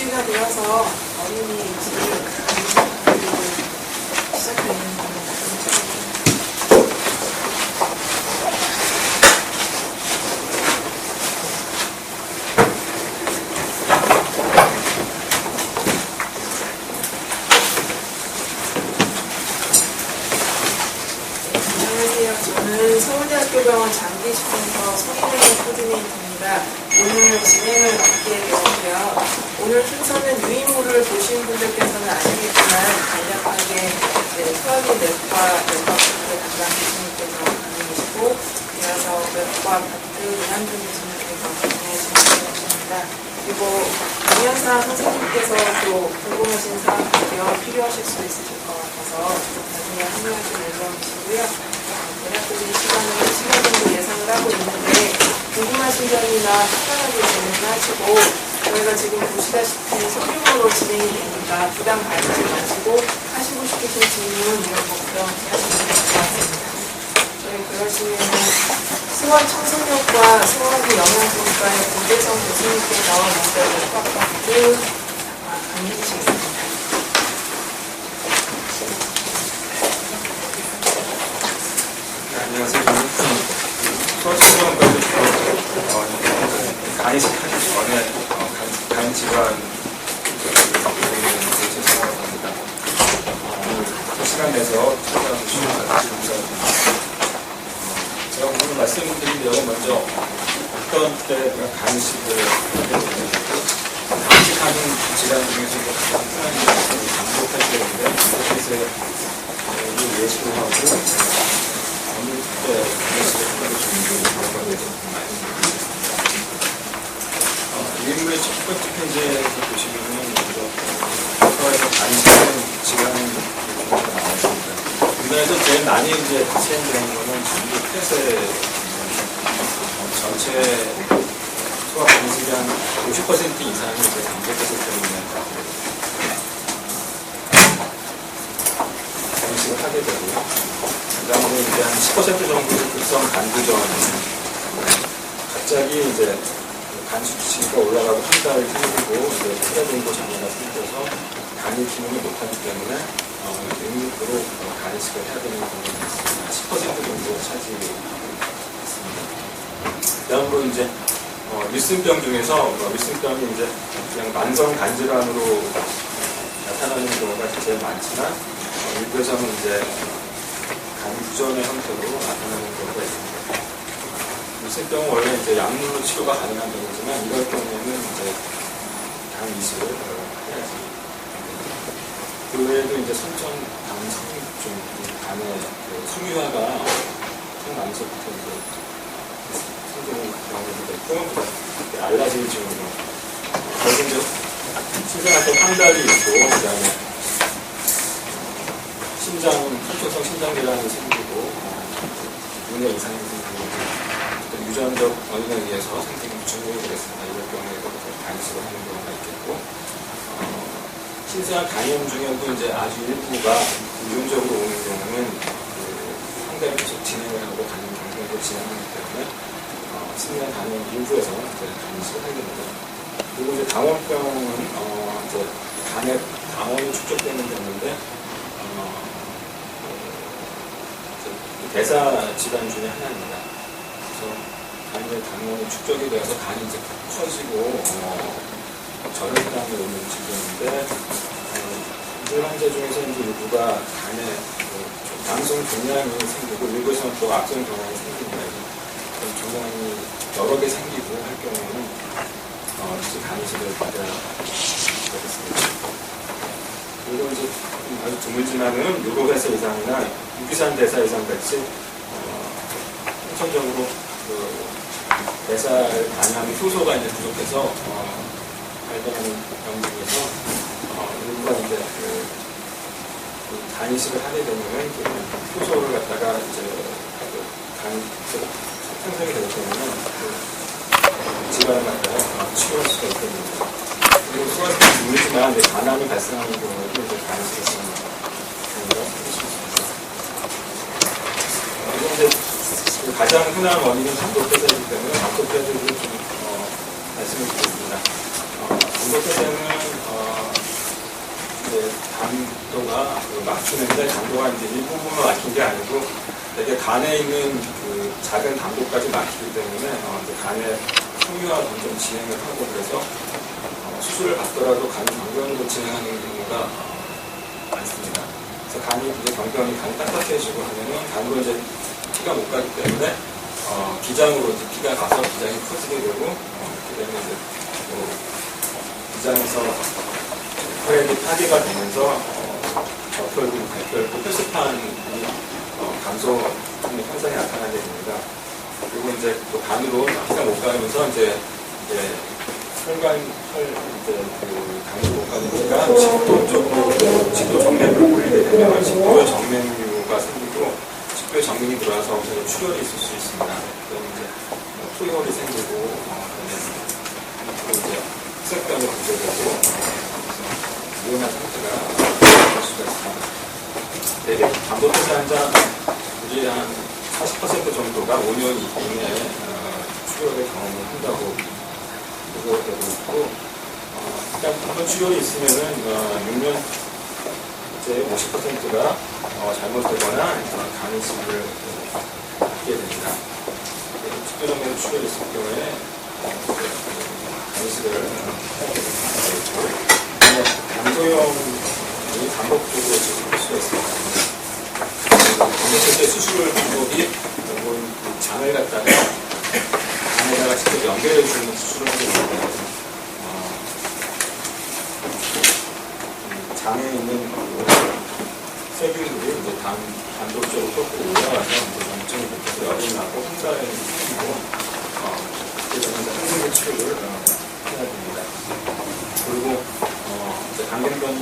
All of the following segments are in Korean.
준비가 되어서 어린이 일찍 시작되는 겁니다. 안녕하세요. 저는 서울대학교병원 장기식품서 성인외과 코디네이터입니다. 오늘 진행을 맡게 되었고요. 오늘 순서는 유인물을 보신 분들께서는 아시겠지만 간략하게 소아기 내과 부분을 담당 교수님께서 강의해주시고 이어서 외과 파트 이한준 교수님께서 강의해 주셨습니다. 그리고 강연사 선생님께서 또 궁금하신 사항들이 필요하실 수 있으실 것 같아서 나중에 합류하실 예정이시고요. 대략적인 시간 정도 예상을 하고 있는데 궁금하신 점이나 간단하게 질문을 하시고 저희가 지금 보시다시피 소규모로 진행이 되니까 부담 가지지 마시고 하시고 싶으신 질문 이런 걱정 하시면 될 것 같습니다. 저희 그러시면 수원 청소년과 수원구 영양분과의 고대성 교수님께서 먼저 외과 파트 강의해 주시겠습니다. 안녕하세요. 저는 수원청소년과에서 간이식하기 전에 간질환 제시하고 합니다. 오늘 시간 내서 찾아주시면 감사드립니다. 제가 오늘 말씀드린 내용은 먼저 어떤 때 우리가 간이식을 하게 되는지 간이식하는 질환 중에서도 가장 흔한 것은 반복할 때인데 그래서 예시로 하고 어느 때 간이식을 하는 정도 유인물의 첫 번째 페이지에서 보시면은 먼저 간이식은 질환이 나왔습니다. 우리나라에서 제일 많이 발생되는 거는 전부 폐쇄 전체 소아 간이식의 한 50% 이상이 반복해서 때문에 간이식을 하게 되고요. 그다음에 한 10% 정도의 급성 간두전 갑자기 간 수치가 올라가고 한 달 힘들고 피라딘고 장애가 생겨서 간이 기능을 못하기 때문에 의무적으로 간이식을 해야 되는 경우가 있습니다. 10% 정도 차지하고 있습니다. 다음으로 윌슨병 중에서 윌슨병이 그냥 만성 간질환으로 나타나는 경우가 제일 많지만 일부에서는 간 부전의 형태로 나타나는 경우가 있습니다. 윌슨병은 원래 약물로 치료가 가능한 병이지만 이럴 경우에는 간 이식을 해야지. 그 외에도 선천 당성중 간의 섬유화가 성남에서부터 생기는 경우도 있고 알라지 증후로 결국 신장할 때 황달이 있고 그다음에 한쪽성 심장질환이 생기고 눈에 이상이 생기고 유전적 원인에 의해서 생기는 증후가 되겠습니다. 이럴 경우에도 간이식을 하는 경우가 있겠고 신생아 간염 중에도 아주 일부가 유전적으로 오는 경우는 상당히 계속 진행을 하고 간염 경로로 진행하기 때문에 신생아 간염 일부에서 간이식을 하게 됩니다. 그리고 당원병은 간에 당원이 축적되는 경우인데 대사 질환 중에 하나입니다. 그래서 간에 당원이 축적이 되어서 간이 커지고 저혈당이 오는 질병인데 이 환자 중에서 일부가 간에 당성 종양이 생기고 일부에서는 또 악성 종양이 생깁니다. 종양이 여러 개 생기고 할 경우에는 간이식을 받아야 되겠습니다. 그리고 아주 드물지만은 요로대사 이상이나 유기산 대사 이상 같이 선천적으로 대사를 반영하는 효소가 부족해서 발병하는 병 중에서 일부가 간이식을 하게 되면 효소를 갖다가 생성이 되기 때문에 질환을 갖다가 치료할 수가 있거든요. 그리고 수가스는 모르지만 간암이 발생하는 경우에도 간이식을 쓰는 경우가 생길 수 있습니다. 그리고 가장 흔한 원인은 담토폐쇄이기 때문에 담토폐쇄를 좀 말씀을 드리겠습니다. 반복해서는 이제 담도가 막히는데 담도가 이제 일부분만 막힌 게 아니고 되게 간에 있는 그 작은 담도까지 막히기 때문에 이제 간에 섬유화 점점 진행을 하고 그래서 수술을 받더라도 간 경변으로 진행하는 경우가 많습니다. 그래서 간이 이제 경변이 간이 딱딱해지고 하면은 간으로 이제 피가 못 가기 때문에 기장으로 이제 피가 가서 기장이 커지게 되고 그렇게 되면 이제 기장에서 혈액이 파괴가 되면서 저혈구, 백혈구, 혈소판이 감소하는 현상이 나타나게 됩니다. 그리고 이제 또 간으로 피가 못 가면서 이제 혈관, 그 간으로 못 가는 피가 식도 쪽으로 식도 정맥으로 몰리게 되면 식도에 정맥류가 생기고 식도에 정맥이 들어와서 엄청 출혈이 있을 수 있습니다. 그럼 이제 토혈이 생기고 또 이제 흑색병이 문제되고 위험한 상태가 될 수가 있습니다. 대개 반복해서 환자 우리 한 40% 정도가 5년 이내에 출혈의 경험을 한다고 보고되고 있고, 일단 한번 출혈이 있으면은 6년째 50%가 잘못되거나 간 이식을 하게 됩니다. 식도정맥 출혈이 있을 경우에 간 이식을 하게 됩니다. 간소염이 반복적으로 지속될 수가 있습니다. 반복할 때 수술 방법이 장을 갖다가 간에다가 직접 연결해 주는 수술을 하게 됩니다. 장에 있는 세균들이 이제 단독적으로 꺾고 올라가서 염증이 붙어서 열이 나고 홍사에 생기고 그래서 항생제 치료를 해야 됩니다. 그리고 간경변이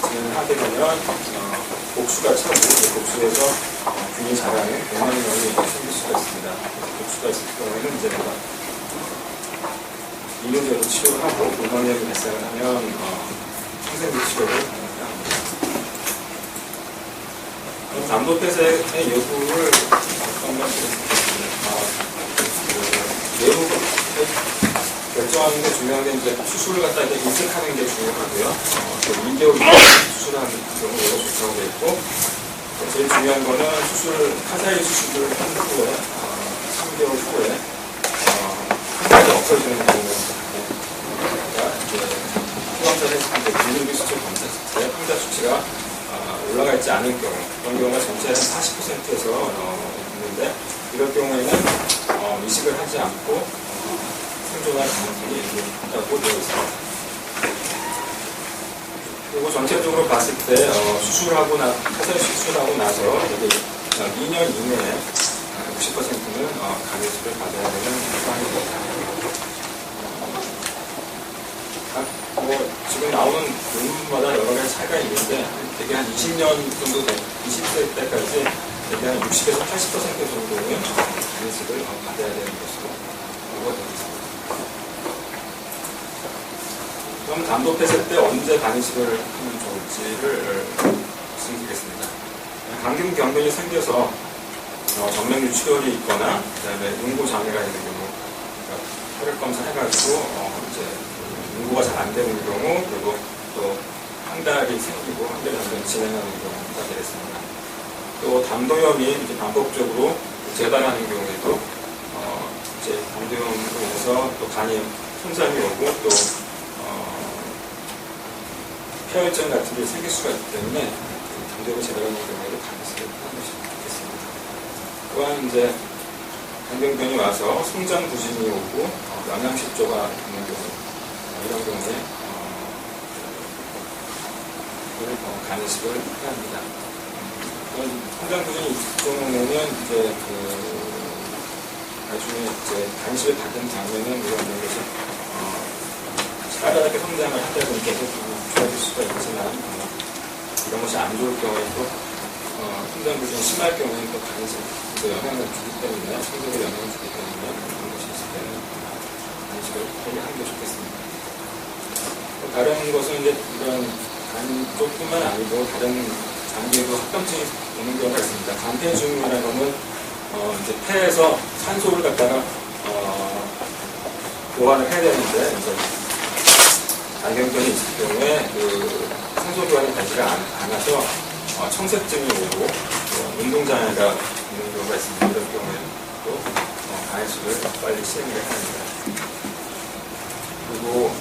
진행하게 되면 복수가 차고 복수에서 균이 자라는 백만병이 생길 수가 있습니다. 복수가 있을 경우에는 이제 이뇨제로 치료를 하고 백만병이 발생을 하면 항생제 치료를 합니다. 담도폐쇄의 예후를 잠깐만 드리겠습니다. 예후 결정하는 게 중요한 게 이제 수술을 갖다 이제 인식하는 게 중요하고요. 2개월 수술하는 경우가 좋다고 되어 있고, 제일 중요한 거는 카사이 수술을 한 후에 3개월 후에 한 가지 없어지는 경우가 수감자를 했을 때 근육이 수치 검사했을 때 환자 수치가 올라가 있지 않은 경우, 그런 경우가 전체의 한 40%에서 있는데, 이럴 경우에는 이식을 하지 않고 생존할 가능성이 있다고 되어 있습니다. 그리고 전체적으로 봤을 때 카사이 수술하고 나서 2년 이내에 60%는 간 이식을 받아야 되는 상황입니다. 지금 나오는 논문마다 여러 가지 차이가 있는데 대개 한 20년 정도 20세 때까지 대개 한 60에서 80% 정도는 간 이식을 받아야 되는 것으로 보고가 되고 있습니다. 그럼 담도폐쇄 때 언제 간 이식을 하면 좋을지를 말씀드리겠습니다. 간경변이 생겨서 정맥류 출혈이 있거나 그다음에 응고 장애가 있는 경우, 혈액 검사 해가지고 이제 응고가 잘 안 되는 경우, 그리고 또 항달이 생기고 항달 장면 진행하는 경우가 되겠습니다. 또 담도염이 이제 반복적으로 재발하는 경우에도 이제 담도염으로 인해서 또 간이 손상이 오고 또 폐혈증 같은 게 생길 수가 있기 때문에 담도염이 재발하는 경우에도 간이식을 하는 것이 좋겠습니다. 또한 이제 간경변이 와서 성장 부진이 오고 영양실조가 있는 경우, 이런 경우에 간이식을 해야 합니다. 성장 부진이 있을 경우에는 이제 나중에 이제 간이식을 받은 다음에는 이런 것이 까다롭게 성장을 하다 보니 계속 좋아질 수가 있지만 이런 것이 안 좋을 경우에 또 성장 부진이 심할 경우에는 또 간이식에 영향을 주기 때문에 성장에 영향을 주기 때문에 그런 것이 있을 때는 간이식을 하는 게 좋겠습니다. 다른 것은 이제 이런 간 쪽뿐만 아니고 다른 장기에도 합병증이 오는 경우가 있습니다. 간폐중이라는 것은 이제 폐에서 산소를 갖다가 보완을 해야 되는데 이제 단경변이 있을 경우에 그 생소기관이 가지가 않아서 청색증이 오고 운동장애가 있는 경우가 있습니다. 이런 경우에는 또 간이식을 빨리 시행을 해야 합니다. 그리고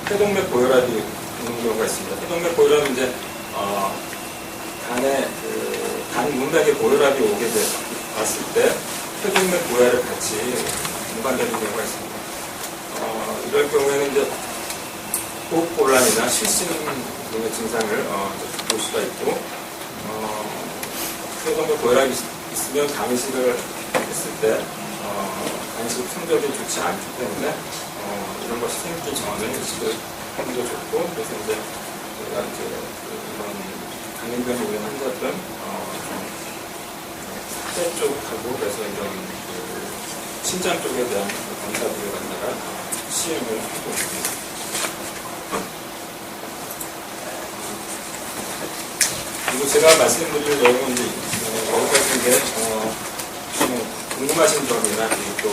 폐동맥 고혈압이 있는 경우가 있습니다. 폐동맥 고혈압은 이제 간에 간 문맥에 고혈압이 오게 왔을 때 폐동맥 고혈압을 같이 동반되는 경우가 있습니다. 이럴 경우에는 이제 호흡곤란이나 실신 등의 증상을 볼 수가 있고, 폐동맥 고혈압이 있으면 간이식을 했을 때 간이식 성적이 좋지 않기 때문에 이런 것이 생기기 전에 의식을 하는 게 좋고, 그래서 이제 제가 이제 이런 강행병이 오는 환자들은 폐 쪽하고 그래서 이런 신장 쪽에 대한 검사들을 갖다가 시행을 하고 있습니다. 그리고 제가 말씀드릴 내용은 이제 여기까지인데 궁금하신 점이나 또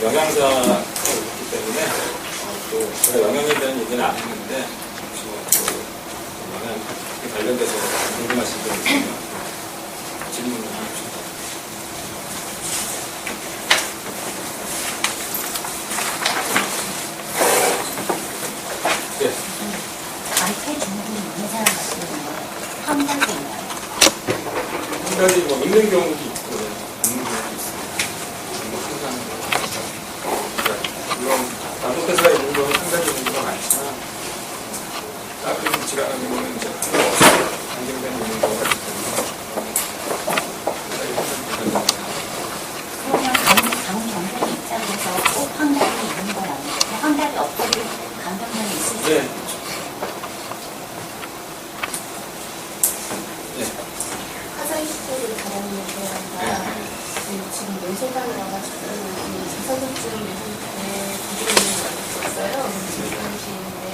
영양사가 있기 때문에 또 제가 영양에 대한 얘기는 안 했는데 또 영양 관련돼서 궁금하신 점이 있으면 질문을 해주십시오. 네. 안태 중독이 있는 사람 같은 경우는 환각이 있나요? 환각이 뭐 있는 경우도 있고 없는 경우도 있습니다. 항상 물론 난독해서 있는 경우는 환각이 있는 경우가 많지만 다른 질환하는 경우는 이제 환각 없이 단경변이 있는 경우가 있기 때문에 그러면 강경변이 있다고 해서 꼭 환각이 있는 건 아니에요. 환각이 없어도 강경변이 있을 수 네. 화장실을 다녔는 데가 지금 뇌소관이 와가지고 자서전증 뇌소관에 부족이 있었어요. 지금인데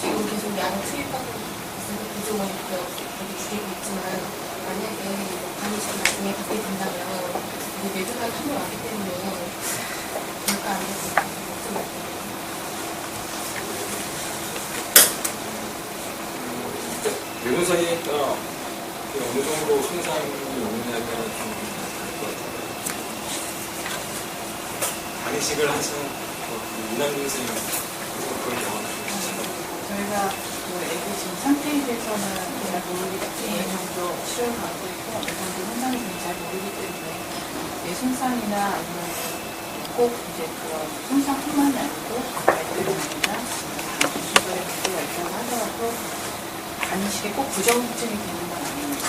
지금 계속 양을 투입하고 있어서 부족은 되게 줄이고 있지만 만약에 간이식 나중에 받게 된다면 뇌소관이 한번 왔기 때문에 될까 안 될까 걱정입니다. 뇌분석이니까 어느 정도 손상이 오느냐가 좀 다를 것 같아요. 간이식을 하신 이남준 선생님 그걸 경험하셨죠? 저희가 그 애기 지금 상태에 대해서는 잘 모르기 때문에 어느 정도 치료를 받고 있고 어느 정도 손상이 되는지 잘 모르기 때문에 뇌 손상이나 아니면 꼭 이제 그런 손상뿐만이 아니고 발대로나 기술의 문제가 있다고 하더라도 간이식에 꼭 부정증이 되는 건 아닙니다.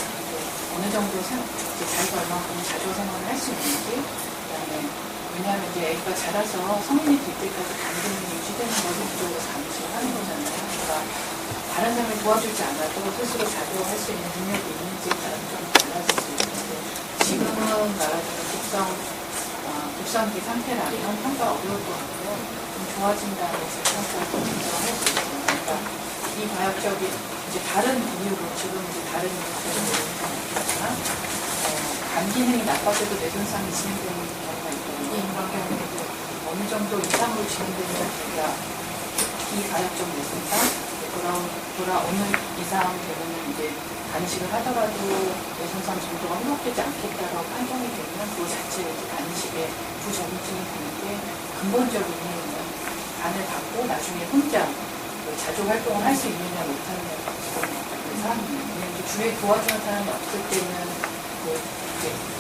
어느 정도 자기가 얼마큼 자주 생활을 할 수 있는지, 그다음에 왜냐하면 이제 애기가 자라서 성인이 될 때까지 간기능이 유지되는 걸 목적으로 간이식을 하는 거잖아요. 그러니까 다른 사람을 도와주지 않아도 스스로 작용할 수 있는 능력이 있는지에 따라 좀 달라질 수 있는데 지금은 말하자면 급성기 상태라면 평가 어려울 것 같고요. 좀 좋아진다는 재평가를 인정할 수 있어요. 그러니까 이 과학적인 이제 다른 이유로 지금 이제 다른 이유 때문에 있지만 간 기능이 나빠져도 뇌 손상이 진행되는 경우가 있거든요. 이런 경우에도 어느 정도 이상으로 진행되는 경우가 비가역적 뇌 손상, 돌아오는 이상 되면 이제 간이식을 하더라도 뇌 손상 정도가 회복되지 않겠다라고 판정이 되면 그 자체에 간이식의 부전증이 되는 게 근본적인 이유는 간을 받고 나중에 혼자 자주 활동을 할 수 있느냐 못하느냐 그래서 주위에 도와주는 사람이 없을 때는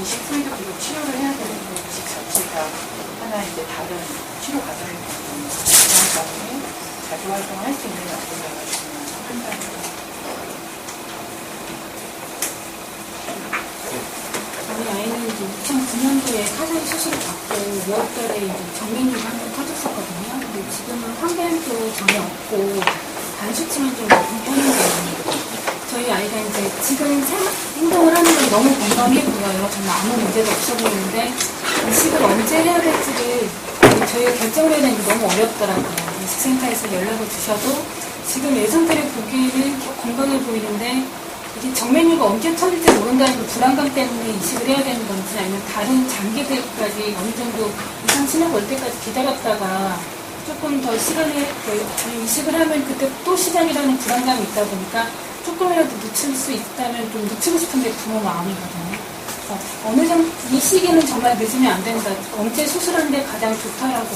이식 후에도 계속 치료를 해야 되는데 이식 자체가 하나 이제 다른 치료 과정이 되는 그런 경우에 자주 활동을 할 수 있느냐 없느냐가 중요한 판단이에요. 저희 아이는 이제 2009년도에 카사리 수술을 받고 5월달에 이제 정맥류가 한번 터졌었거든요. 근데 지금은 환경도 전혀 없고 간 수치만 좀 높은 편인데 저희 아이가 이제 지금 행동을 하는 건 너무 건강해 보여요. 정말 아무 문제도 없어 보이는데 이식을 언제 해야 될지를 저희가 결정을 해야 되는 게 너무 어렵더라고요. 식생과에서 연락을 주셔도 지금 예상들을 보기에는 건강해 보이는데 이게 정맥류가 언제 터질지 모른다는 그 불안감 때문에 이식을 해야 되는 건지 아니면 다른 장기들까지 어느 정도 이상 치료가 올 때까지 기다렸다가 조금 조금 더 시간에 이식을 하면 그때 또 시작이라는 불안감이 있다 보니까 조금이라도 늦출 수 있다면 좀 늦추고 싶은 게 부모 마음이거든요. 어느 정도 이 시기는 정말 늦으면 안 된다. 언제 수술하는 게 가장 좋다라고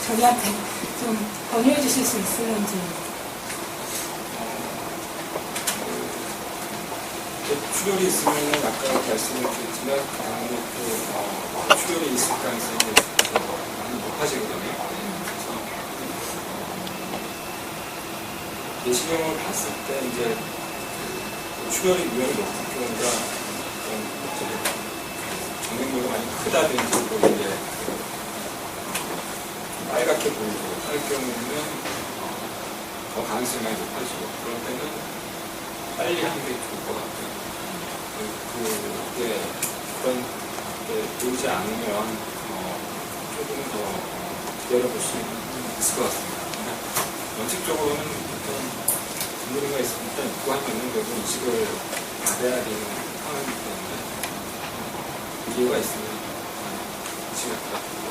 저희한테 좀 권유해 주실 수 있을지. 출혈이 있으면 아까 말씀드렸지만 아무래도 출혈이 있을 가능성이 많이 높아지거든요. 그래서 내시경을 봤을 때 이제 출혈이 위험이 높은 경우가 정맥류가 많이 크다든지 또 이제 빨갛게 보이고 할 경우는 더 가능성이 많이 높아지고 그럴 때는 빨리 하는 게 좋을 것 같아요. 그런 게 보이지 않으면 조금 더 기다려볼 수 있을 것 같습니다. 원칙적으로는 어떤 분노가 있고 하면은 결국 이식을 받아야 되는 상황이기 때문에 기회가 있으면 이식을 받아보고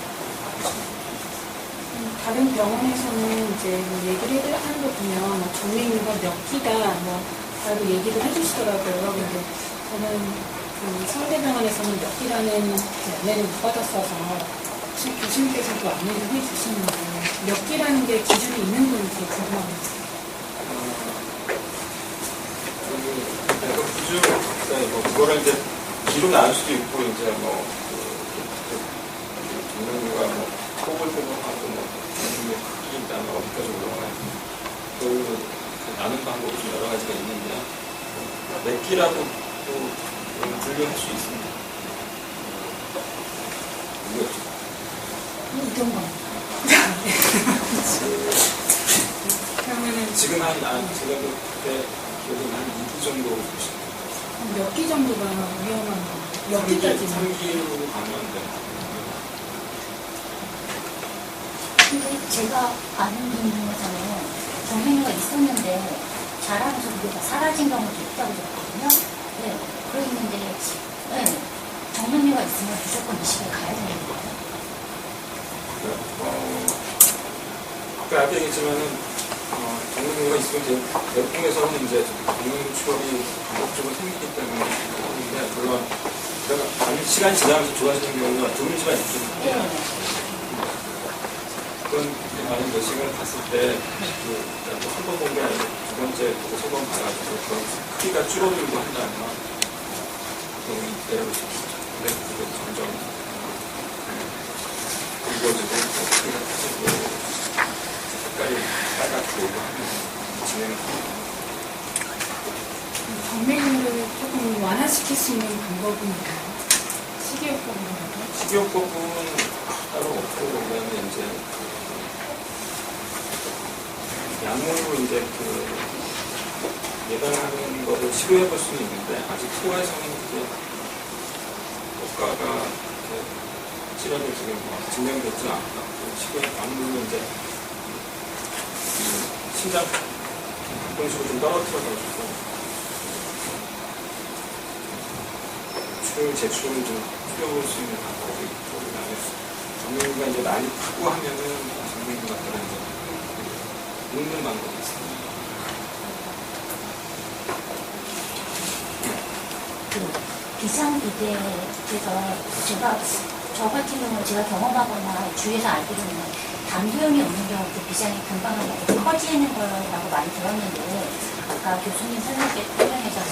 다른 병원에서는 이제 뭐 얘기를 하는 거 보면 정맥류가 몇 기다 라고 얘기를 해주시더라고요. 근데 저는 그 서울대병원에서는 몇 기라는 안내를 못 받았어서 혹시 교수님께서도 안내를 해주시는데 몇 기라는 게 기준이 있는 건지 궁금합니다. 그거를 이제 기로 나눌 수도 있고 이제 정맥류가 뽀글뽀글하고 정맥류 크기 그다음에 어디까지 올라가요. 그 나눈 방법이 좀 여러 가지가 있는데 몇 기라고 또 분류할 수 있습니다. 이런 거. 그러면은 지금 제가 그때 기억이 한 2기 정도 보시면 몇 기 정도가 위험한 거? 몇 기까지는? 3기로 가면 돼요. 근데 제가 아는 분 중에서는 정맥류가 있었는데 자라면서 그게 다 사라진 경우도 있다고 들었거든요. 네, 그러 있는데 네, 정맥류가 있으면 무조건 이식을 가야 되는 거예요. 아까 얘기했지만은 정맥류가 있으면 대부분에서는 이제 정맥류 출혈이 반복적으로 생기기 때문에 하는데 물론 시간이 지나면서 좋아지는 경우가 드물지만 있죠. 네. 그런 만약 내시경을 봤을 때 한 번 본 게 아니고 두 번째, 세 번 봐가지고 그런 크기가 줄어들고 한다면 그건 내려볼 수 있죠. 근데 그게 점점 굵어지고 크기가 커지고 색깔이 빨갛게 오고 하면 진행합니다. 정맥류를 조금 완화시킬 수 있는 방법은 뭐예요? 식이요법이라도? 식이요법은 따로 없고 그다음에 이제 약물로 이제 예방하는 것을 시도해 볼 수는 있는데 아직 소아에서는 이제 효과가 치료도 지금 증명되지 않고 시도해 약물로 이제 심장 공식을 좀 떨어뜨려가지고 제출을 좀 줄여볼 수 있는 방법이 있고 그다음에 정맥류가 이제 많이 크고 하면은 정맥류 같은 이제 눕는 방법이 있습니다. 비상비대에서 저 같은 경우는 제가 경험하거나 주위에서 알기로는 담소염이 없는 경우도 비상이 금방 커지는 거라고 많이 들었는데 아까 교수님 설명에서는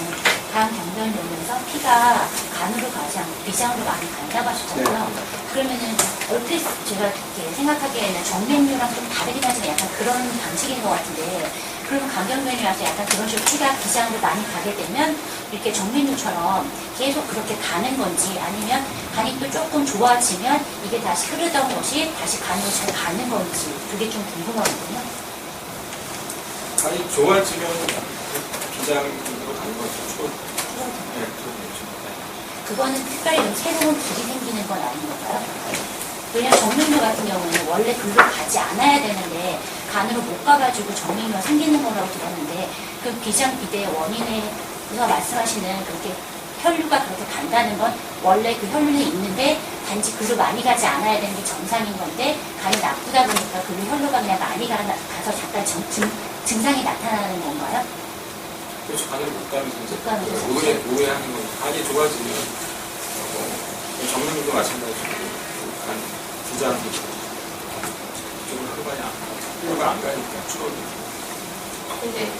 당경변이 오면서 피가 간으로 가지 않고 비상으로 많이 간다고 하셨잖아요. 그러면은 얼핏 제가 이렇게 생각하기에는 정맥류랑 좀 다르긴 하지만 약간 그런 방식인 것 같은데 그러면 간경변이 와서 약간 그런 식으로 피가 비상으로 많이 가게 되면 이렇게 정맥류처럼 계속 그렇게 가는 건지 아니면 간이 또 조금 좋아지면 이게 다시 흐르던 것이 다시 간으로 잘 가는 건지 그게 좀 궁금하거든요. 간이 좋아지면 비장으로 가는 거죠. 네, 그거는 특별히 좀 새로운 길이 생기는 건 아닌 건가요? 왜냐면 정맥류 같은 경우는 원래 글로 가지 않아야 되는데 간으로 못 가가지고 정맥류가 생기는 거라고 들었는데 그 비장 비대의 원인에서 말씀하시는 그렇게 혈류가 그렇게 간다는 건 원래 그 혈류는 있는데 단지 글로 많이 가지 않아야 되는 게 정상인 건데 간이 나쁘다 보니까 글로 혈류가 그냥 많이 가서 잠깐 증상이 나타나는 건가요? 그렇죠. 간을 못 가면서 이제 못 가면서 오해하는 거. 간이 좋아지면 정맥류도 마찬가지고 간 부자도 이쪽으로 혈관이 안 가니까 줄어들고. 근데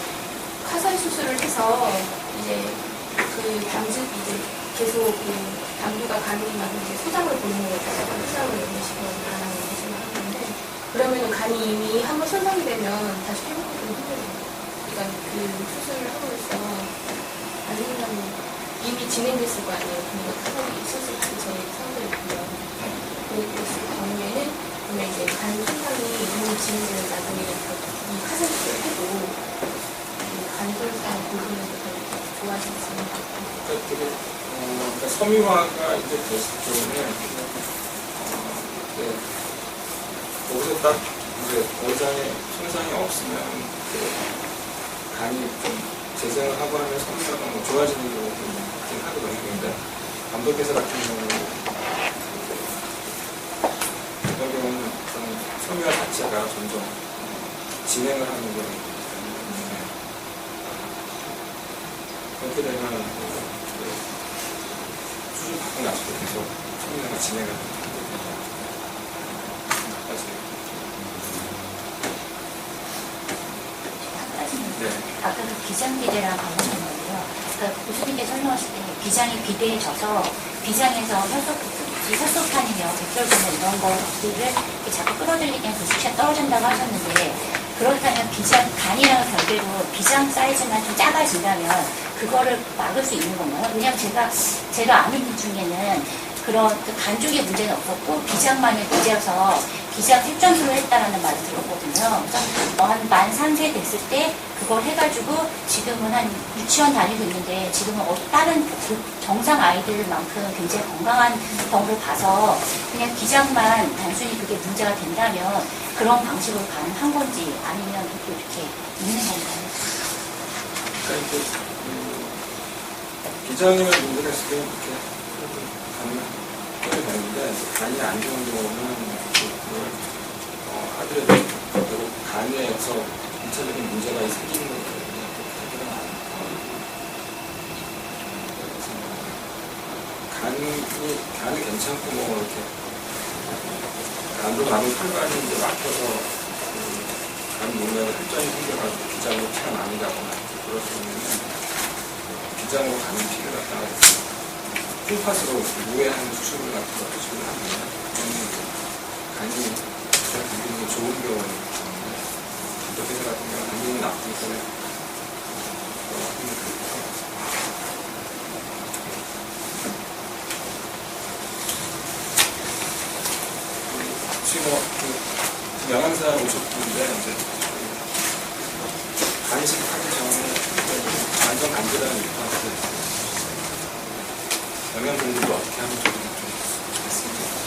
카사이 수술을 해서 이제 그 계속 그 담두가 가는만 이제 소장을 보는 거잖아요. 소장을 이런 식으로 나가는 거지만 그러면 간이 이미 한번 손상이 되면 다시 회복하기 힘들어요. 그러니까 그 수술을 함으로써 아니면 이미 진행됐을 거 아니에요. 그러니까 카사이 수술 전에 상태였고요. 그랬을 경우에는 그러면 이제 간 손상이 이미 진행되는 나중에 이 카사이 수술을 해도 간절상 부분에서 좋아지지 않고. 그러니까 섬유화가 이제 됐을 때는 거기서 딱 이제 내장에 손상이 없으면 간이 좀 재생을 하고 하면 섬유화가 뭐 좋아지는 경우도 있긴 하거든요. 근데 감독회사 같은 경우는 이런 경우는 섬유화 자체가 점점 진행을 하는 거기 때문에 그렇게 되면 수술 받고 나서도 계속 섬유화가 진행을 하는 네. 아까 그 비장 비대랑 관련했는데요. 그러니까 교수님께서 설명하실 때 비장이 비대해져서 비장에서 혈소판이며 백혈구나 이런 것들을 이렇게 자꾸 끌어들이기엔 그 수치가 떨어진다고 하셨는데 그렇다면 간이랑 별개로 비장 사이즈만 좀 작아진다면 그거를 막을 수 있는 건가요? 왜냐하면 제가 아는 분 중에는 그런 간 쪽에 문제는 없었고 비장만이 문제여서 비장 색전수를 했다라는 말을 들었거든요. 그래서 한 만 3세 됐을 때 그걸 해가지고 지금은 한 유치원 다니고 있는데 지금은 다른 정상 아이들만큼 굉장히 건강한 경우를 봐서 그냥 비장만 단순히 그게 문제가 된다면 그런 방식으로 가능한 건지 아니면 또 이렇게 있는 건가요? 그러니까 이제 비장이면 문제가 있을 때 이렇게 간을 되는데 간이 안 좋은 경우는 그걸 하더라도 결국 간에서 2차적인 문제가 생기는 거거든요. 간이 괜찮고 뭐 이렇게 안으로 가면 혈관이 이제 막혀서 간 용량에 혈전이 생겨가지고 비장으로 피가 많이 가거나 그럴 경우는 비장으로 가는 피를 갖다가 풀파스로 무해하는 수술을 같은 거 수술을 하면 간이 굉장히 좋은 경우는 감독회사 같은 경우는 간이 나쁘기 때문에 지금 영양사 오셨는데 이제 간식하기 전에 완전 간절한 입학을 영양 공부를 어떻게 하면 좋을지 좀 말씀드릴게요.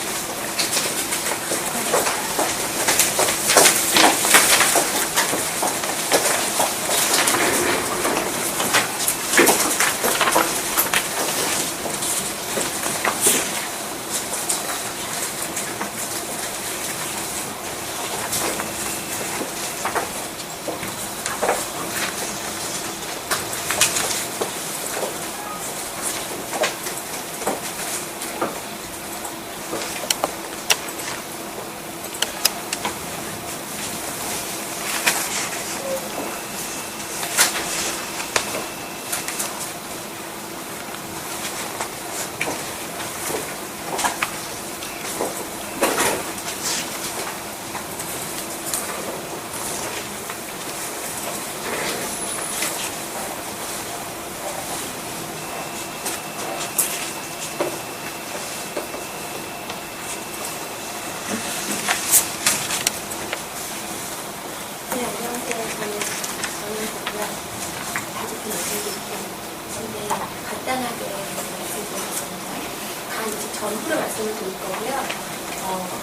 전후로 말씀을 드릴 거고요.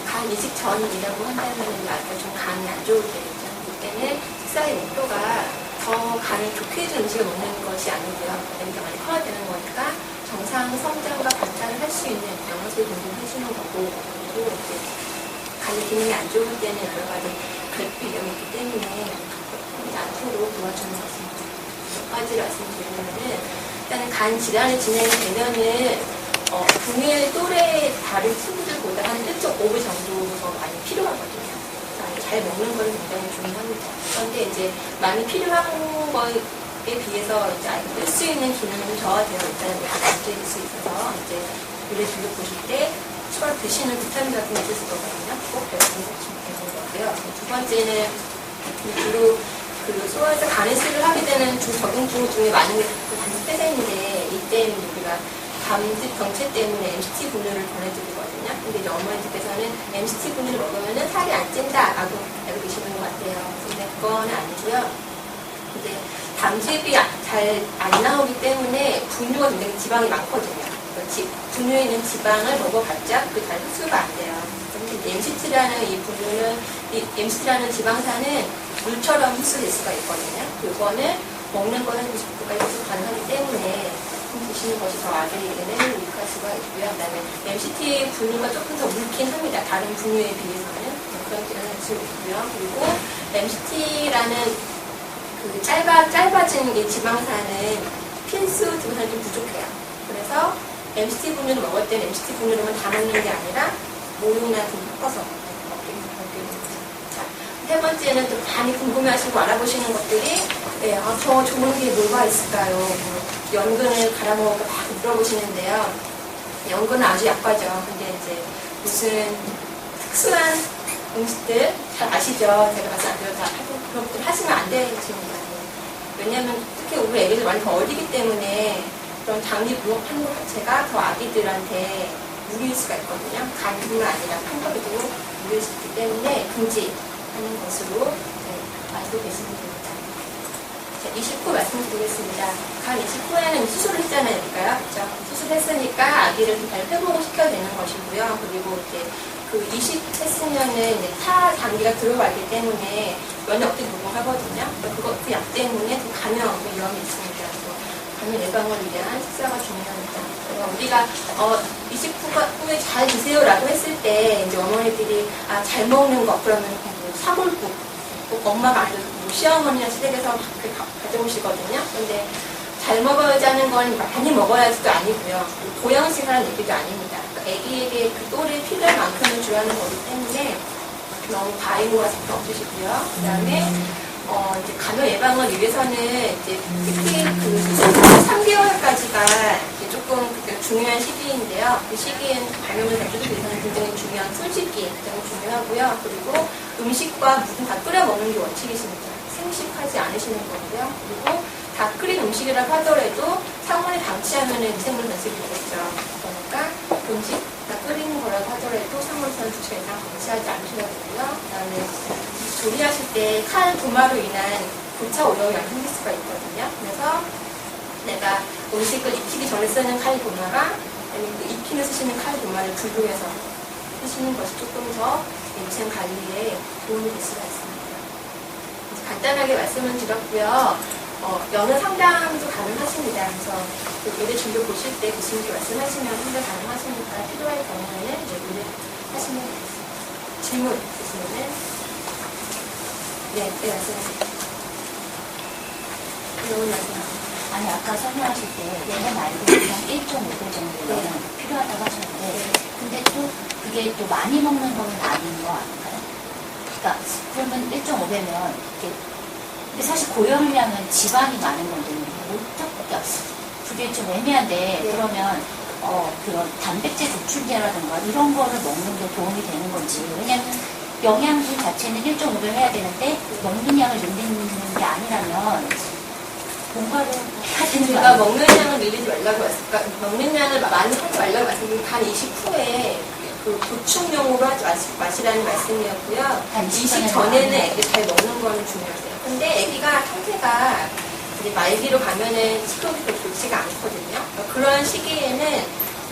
간 이식 전이라고 한다면 아까 좀 간이 안 좋을 때겠죠. 그때는 식사의 목표가 더 간을 좋게 해주는 음식을 먹는 것이 아니고요. 냄새가 많이 커야 되는 거니까 정상 정상 성장과 관찰을 할 수 있는 영양소 공급해주는 거고, 그리고 이제 간의 기능이 안 좋을 때는 여러 가지 결핍 위험이 있기 때문에 그렇지 않도록 도와주는 것입니다. 몇 가지를 말씀드리면은 일단은 간 질환이 진행이 되면은 분유의 또래 다른 친구들보다 한 1.5배 정도 더 많이 필요하거든요. 잘 먹는 거는 굉장히 중요합니다. 그런데 이제 많이 필요한 거에 비해서 이제 아이가 뺄 수 있는 기능은 저하되어 있다는 게 문제일 수 있어서 이제 우리 진료 보실 때 추가로 드시는 비타민 같은 게 있을 거거든요. 꼭 배워보시면 되는 거고요. 두 번째는 주로 그 소화에서 간이술을 하게 되는 적응증 중에 많은 게 담즙폐쇄인데 이때는 우리가 담즙 경체 때문에 MCT 분유를 보내드리거든요. 근데 이제 어머니들께서는 MCT 분유를 먹으면 살이 안 찐다라고 알고 계시는 것 같아요. 근데 그거는 아니고요. 근데 담즙이 잘 안 나오기 때문에 분유가 굉장히 지방이 많거든요. 분유에 있는 지방을 먹어봤자 그게 잘 흡수가 안 돼요. 근데 MCT라는 이 분유는, 이 MCT라는 지방산은 물처럼 흡수될 수가 있거든요. 그거는 먹는 거는 90%까지 흡수 가능하기 때문에 드시는 것이 더 아기에게는 유익할 수가 있고요. 그 다음에 MCT 분유가 조금 더 묽긴 합니다. 다른 분유에 비해서는. 그런 점을 알고 있고요. 그리고 MCT라는 그 짧아진 이 지방산은 필수 지방산이 좀 부족해요. 그래서 MCT 분유를 먹을 때는 MCT 분유로만 다 먹는 게 아니라 모유나 좀 섞어서 먹게 됩니다. 자, 세 번째는 좀 많이 궁금해하시고 알아보시는 것들이 저 좋은 게 뭐가 있을까요? 연근을 갈아 먹을까 막 물어보시는데요. 연근은 아주 약하죠. 근데 이제 무슨 특수한 음식들 잘 아시죠? 제가 말씀드려도 다 그런 것들 하시면 안 되십니다. 왜냐하면 특히 우리 애기들 많이 더 어리기 때문에 그런 당뇨하는 것 자체가 더 아기들한테 무리일 수가 있거든요. 간뿐만 아니라 판거리도 무리일 수 있기 때문에 금지하는 것으로 알고 계시면 됩니다. 자, 29 말씀드리겠습니다. 간 29에는 수술을 했잖아요. 그죠? 수술했으니까 아기를 잘 회복을 시켜야 되는 것이고요. 그리고 이제 그 20 했으면은 이제 타 단계가 들어가기 때문에 면역도 복용하거든요. 그 약 때문에 감염 위험이 있습니다. 감염 예방을 위한 식사가 중요합니다. 우리가 29 후에 잘 드세요라고 했을 때 이제 어머니들이 잘 먹는 거 그러면 사골국 꼭 엄마가 아니고 시어머니나 시댁에서 가져오시거든요. 근데 잘 먹어야자는 건 많이 먹어야지도 아니고요. 보양식이라는 얘기도 아닙니다. 아기에게 그 또래 필요한 만큼을 줘야 하는 거기 때문에 너무 과잉과 섞여 없으시고요. 그 다음에 이제 감염 예방을 위해서는 이제 특히 그 3개월까지가 이제 조금 중요한 시기인데요. 그 시기엔 감염을 잡기 위해서는 굉장히 중요한 손씻기 굉장히 중요하고요. 그리고 음식과 물은 다 끓여 먹는 게 원칙이십니다. 생식하지 않으시는 거고요. 그리고 다 끓인 음식이라고 하더라도 상온에 방치하면 미생물 변색이 되겠죠. 그러니까 음식 다 끓이는 거라고 하더라도 상온에서는 2시간 이상 방치하지 않으셔야 되고요. 그 다음에 조리하실 때 칼 도마로 인한 고차 오염이 생길 수가 있거든요. 그래서 내가 음식을 익히기 전에 쓰는 칼 도마랑 아니면 그 익히면 쓰시는 칼 도마를 분류해서 쓰시는 것이 조금 더 위생 관리에 도움이 될 수가 있습니다. 간단하게 말씀을 드렸고요. 연은 상담도 가능하십니다. 그래서 예대 진료 보실 때 교수님께 말씀하시면 상담 가능하시니까 필요할 경우에는 예대를 하시면 되겠습니다. 질문 있으시면은 네, 말씀하세요. 너무 말씀하세요. 아니, 아까 설명하실 때, 얘는 알고 그냥 1.5배 정도는 필요하다고 하셨는데, 근데 또 그게 또 많이 먹는 건 아닌 거 아닌가요? 그러니까, 그러면 1.5배면, 근데 사실 고열량은 지방이 많은 건데, 그러니까 그게 좀 애매한데, 그러면, 그런 단백질 보충제라든가 이런 거를 먹는 게 도움이 되는 건지, 왜냐면, 영양분 자체는 1.5배 해야 되는데 먹는 양을 늘리는 게 아니라면 뭔가를 해야 되는 거 제가 아니에요? 먹는 양을 늘리지 말라고 했을까? 먹는 양을 많이 하지 말라고 말씀드린 간 20후에 그 보충용으로 하지 마시라는 말씀이었고요. 20 전에는 애기 잘 먹는 거는 중요하세요. 근데 애기가 상태가 이제 말기로 가면은 식욕이 더 좋지가 않거든요. 그러니까 그런 시기에는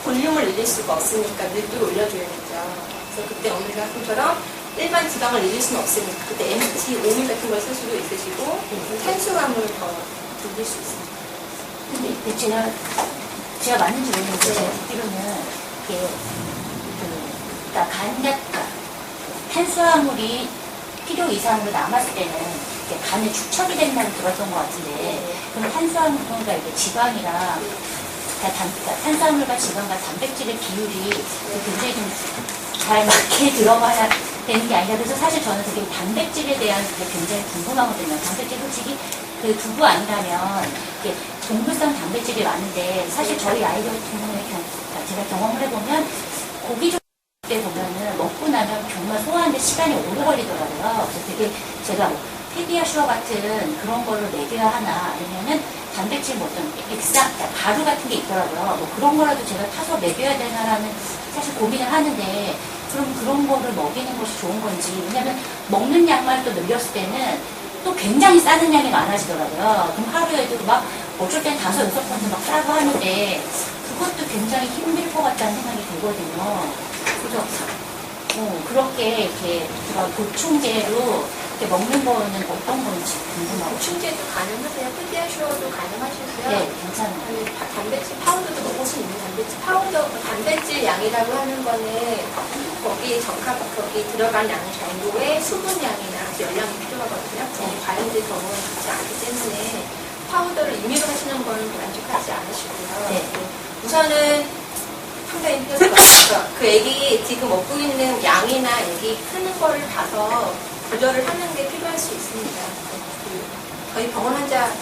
볼륨을 늘릴 수가 없으니까 밀도를 올려줘야겠죠. 그래서 그때 어머니가 한처럼 일반 지방을 늘릴 수는 없으니까 그때 MCT 오밀 같은 걸 쓸 수도 있으시고 탄수화물을 더 늘릴 수 있습니다. 근데 제가 맞는지 모르겠는데 제가 듣기로는 이게 그러니까 탄수화물이 필요 이상으로 남았을 때는 이게 간에 축적이 된다고 들었던 것 같은데 그럼 탄수화물 그러니까 이게 지방이랑 그러니까 탄수화물과 지방과 단백질의 비율이 굉장히 좀 잘 맞게 들어가야 되는 게 아니라 그래서 사실 저는 되게 단백질에 대한 게 굉장히 궁금하거든요. 단백질 솔직히 그 두부 아니라면 이게 동물성 단백질이 많은데 사실 저희 아이들 같은 경우에 제가 경험을 해보면 고기 때 보면은 먹고 나면 정말 소화하는데 시간이 오래 걸리더라고요. 그래서 되게 제가 뭐 피디아슈어 같은 그런 거를 먹여야 하나 아니면은 단백질 뭐 어떤 가루 같은 게 있더라고요. 뭐 그런 거라도 제가 타서 먹여야 되나라는 사실 고민을 하는데 그럼 그런 거를 먹이는 것이 좋은 건지 왜냐면 먹는 양만 또 늘렸을 때는 또 굉장히 싸는 양이 많아지더라고요. 그럼 하루에도 막 어쩔 땐 5-6번도 막 싸고 하는데 그것도 굉장히 힘들 것 같다는 생각이 들거든요. 그래서 그렇게 이렇게 그런 보충제로 이렇게 먹는 거는 어떤 건지 궁금하고. 보충제도 가능하세요. 피디아슈어도 가능하시고요. 네, 괜찮아요. 아니, 단백질 파우더도 먹을 수 있는 단백질 파우더, 단백질 양이라고 하는 거는 거기 거기 들어간 양 정도의 수분량이나 열량이 필요하거든요. 과일들 경우는 그렇지 않기 때문에 파우더를 임의로 하시는 건 만족하지 않으시고요. 네. 우선은 상당히 필요해서 그 애기 지금 먹고 있는 양이나 애기 크는 거를 봐서 조절을 하는 게 필요할 수 있습니다. 저희 병원 환자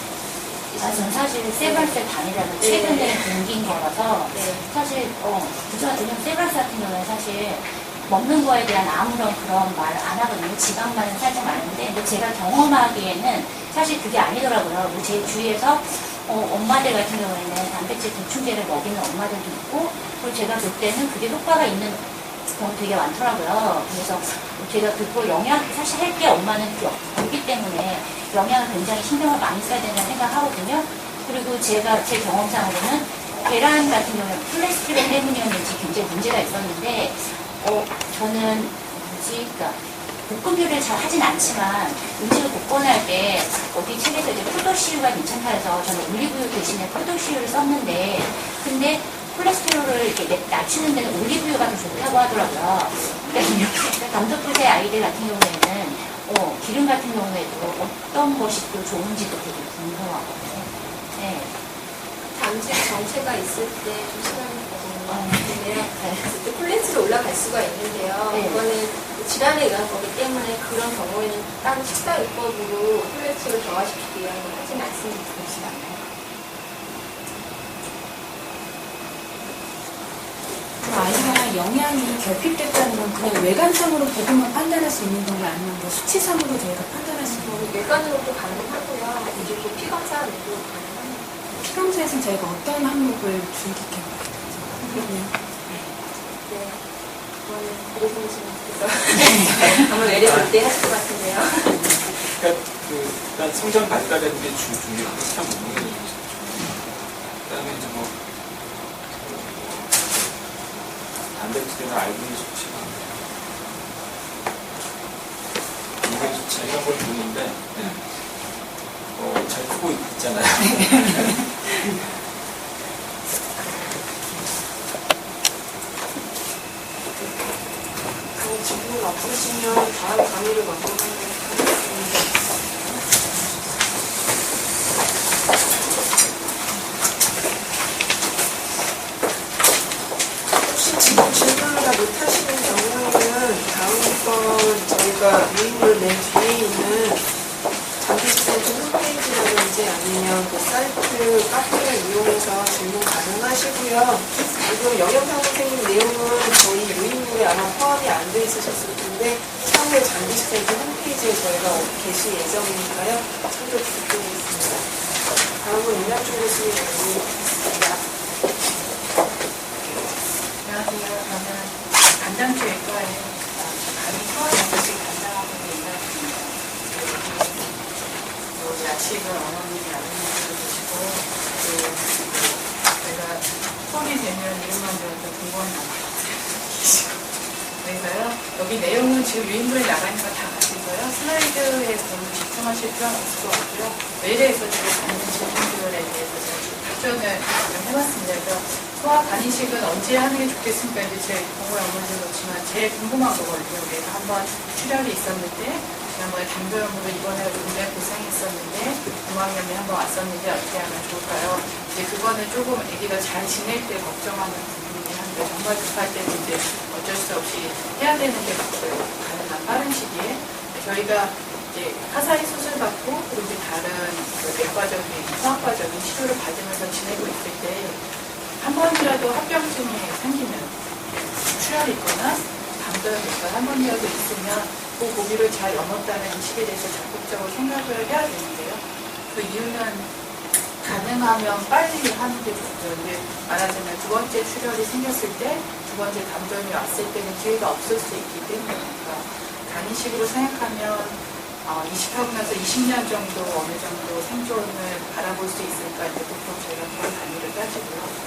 저는 사실 세발세 단위라는 네. 최근에 생긴 거라서 네. 사실 왜냐면 세발세 같은 경우는 사실 먹는 거에 대한 아무런 그런 말 안 하거든요. 지방만은 살짝 많은데 근데 제가 경험하기에는 사실 그게 아니더라고요. 뭐 제 주위에서 엄마들 같은 경우에는 단백질 보충제를 먹이는 엄마들도 있고 그리고 제가 볼 때는 그게 효과가 있는 경우 되게 많더라고요. 그래서 제가 그걸 사실 할 때 엄마는 그렇기 때문에 영양을 굉장히 신경을 많이 써야 된다는 생각하거든요. 그리고 제 경험상으로는 계란 같은 경우는 콜레스테롤 때문이었는지 굉장히 문제가 있었는데 저는 그러니까 볶음 요리를 잘 하진 않지만 음식을 볶거나 때 어디 책에서 이제 포도씨유가 괜찮다 해서 저는 올리브유 대신에 포도씨유를 썼는데 근데 콜레스테롤을 이렇게 낮추는 데는 올리브유가 더 좋다고 하더라고요. 그러니까 감독부세 아이들 같은 경우에는 기름 같은 경우에도 어떤 것이 또 좋은지도 되게 궁금하거든요. 네. 당직 정체가 있을 때 좀 시간이 걸리는데요. 네. 그때 콜레스테롤 올라갈 수가 있는데요. 네. 그거는 질환에 의한 거기 때문에 그런 경우에는 따로 식사요법으로 콜레스테롤 저하시키기 위한 걸 하진 않습니다. 아이가 영양이 결핍됐다는 건 그냥 외관상으로 보고만 판단할 수 있는 건가 아니면 뭐 수치상으로 저희가 판단할 수 있는 건가요? 외관으로도 가능하고요. 이제 또 피검사로도 가능합니다. 피검사에서는 저희가 어떤 항목을 주의깊게 봐야 되죠? 그러면 네. 그거는 고생하시면서 한번 내려볼 때 하실 것 같은데요. 그러니까 일단 성장 발달하는 게 중요하고 참 먹는 게 중요하죠. 그다음에 이제 뭐 단백질이나 알분이 좋지만 이게 좋지 이런 걸 보는데 잘 크고 있잖아요. 지금 없으시면 다음 강의를 마무리하도록 하겠습니다. 혹시 지금 질문을 다 못하시는 경우에는 다음번 저희가 유인물 맨 뒤에 있는 장기식센터 홈페이지라든지 아니면 그 사이트 카페를 이용해서 질문 가능하시고요. 지금 영양사 선생님 내용은 저희 유인물에 아마 포함이 안 돼 있으셨을 텐데 향후에 장기식센터 홈페이지에 저희가 게시 예정이니까요. 참조 부탁드리겠습니다. 다음은 임양초 교수님 모시겠습니다. 안녕하세요. 저는 간장초외과에 간이 소화장치 담당하고 있는 임양초입니다. 야식을 어머님이 나누는 주시고 제가 손이 되면 이름만 들어도 두번 남았어요. 그래서요. 여기 내용은 지금 유인물에 나가는 거 다 가지고요. 슬라이드에 너무 집중하실 필요는 없을 것 같고요. 메일에서 제가 받는 질문들에 대해서 제가 접전을 좀 해봤습니다. 그래서 소아 간이식은 언제 하는 게 좋겠습니까? 이제 제 공부에 업무는 그렇지만 제일 궁금한 거거든요. 내가 한번 출혈이 있었는데 지난번에 당뇨염으로 입원해서 굉장히 고생했었는데 공황염이 한번 왔었는데 어떻게 하면 좋을까요? 이제 그거는 조금 아기가 잘 지낼 때 걱정하는 부분이긴 한데 정말 급할 때는 이제 어쩔 수 없이 해야 되는 게 맞고요. 가능한 빠른 시기에 저희가 이제 하사리 수술 받고 그리고 이제 다른 내과적인 소아과적인 치료를 받으면서 지내고 있을 때 한 번이라도 합병증이 생기면 출혈이 있거나 당뇨염이 있거나 한 번이라도 있으면 그 고비를 잘 넘었다는 인식에 대해서 적극적으로 생각을 해야 되는데요. 그 이유는 가능하면 빨리 하는 게 좋죠. 근데 말하자면 두 번째 출혈이 생겼을 때, 두 번째 담전이 왔을 때는 기회가 없을 수 있기 때문이니까 간이식으로 생각하면 이식하고 나서 20년 정도 어느 정도 생존을 바라볼 수 있을까 이제 보통 저희가 그런 단위를 따지고요.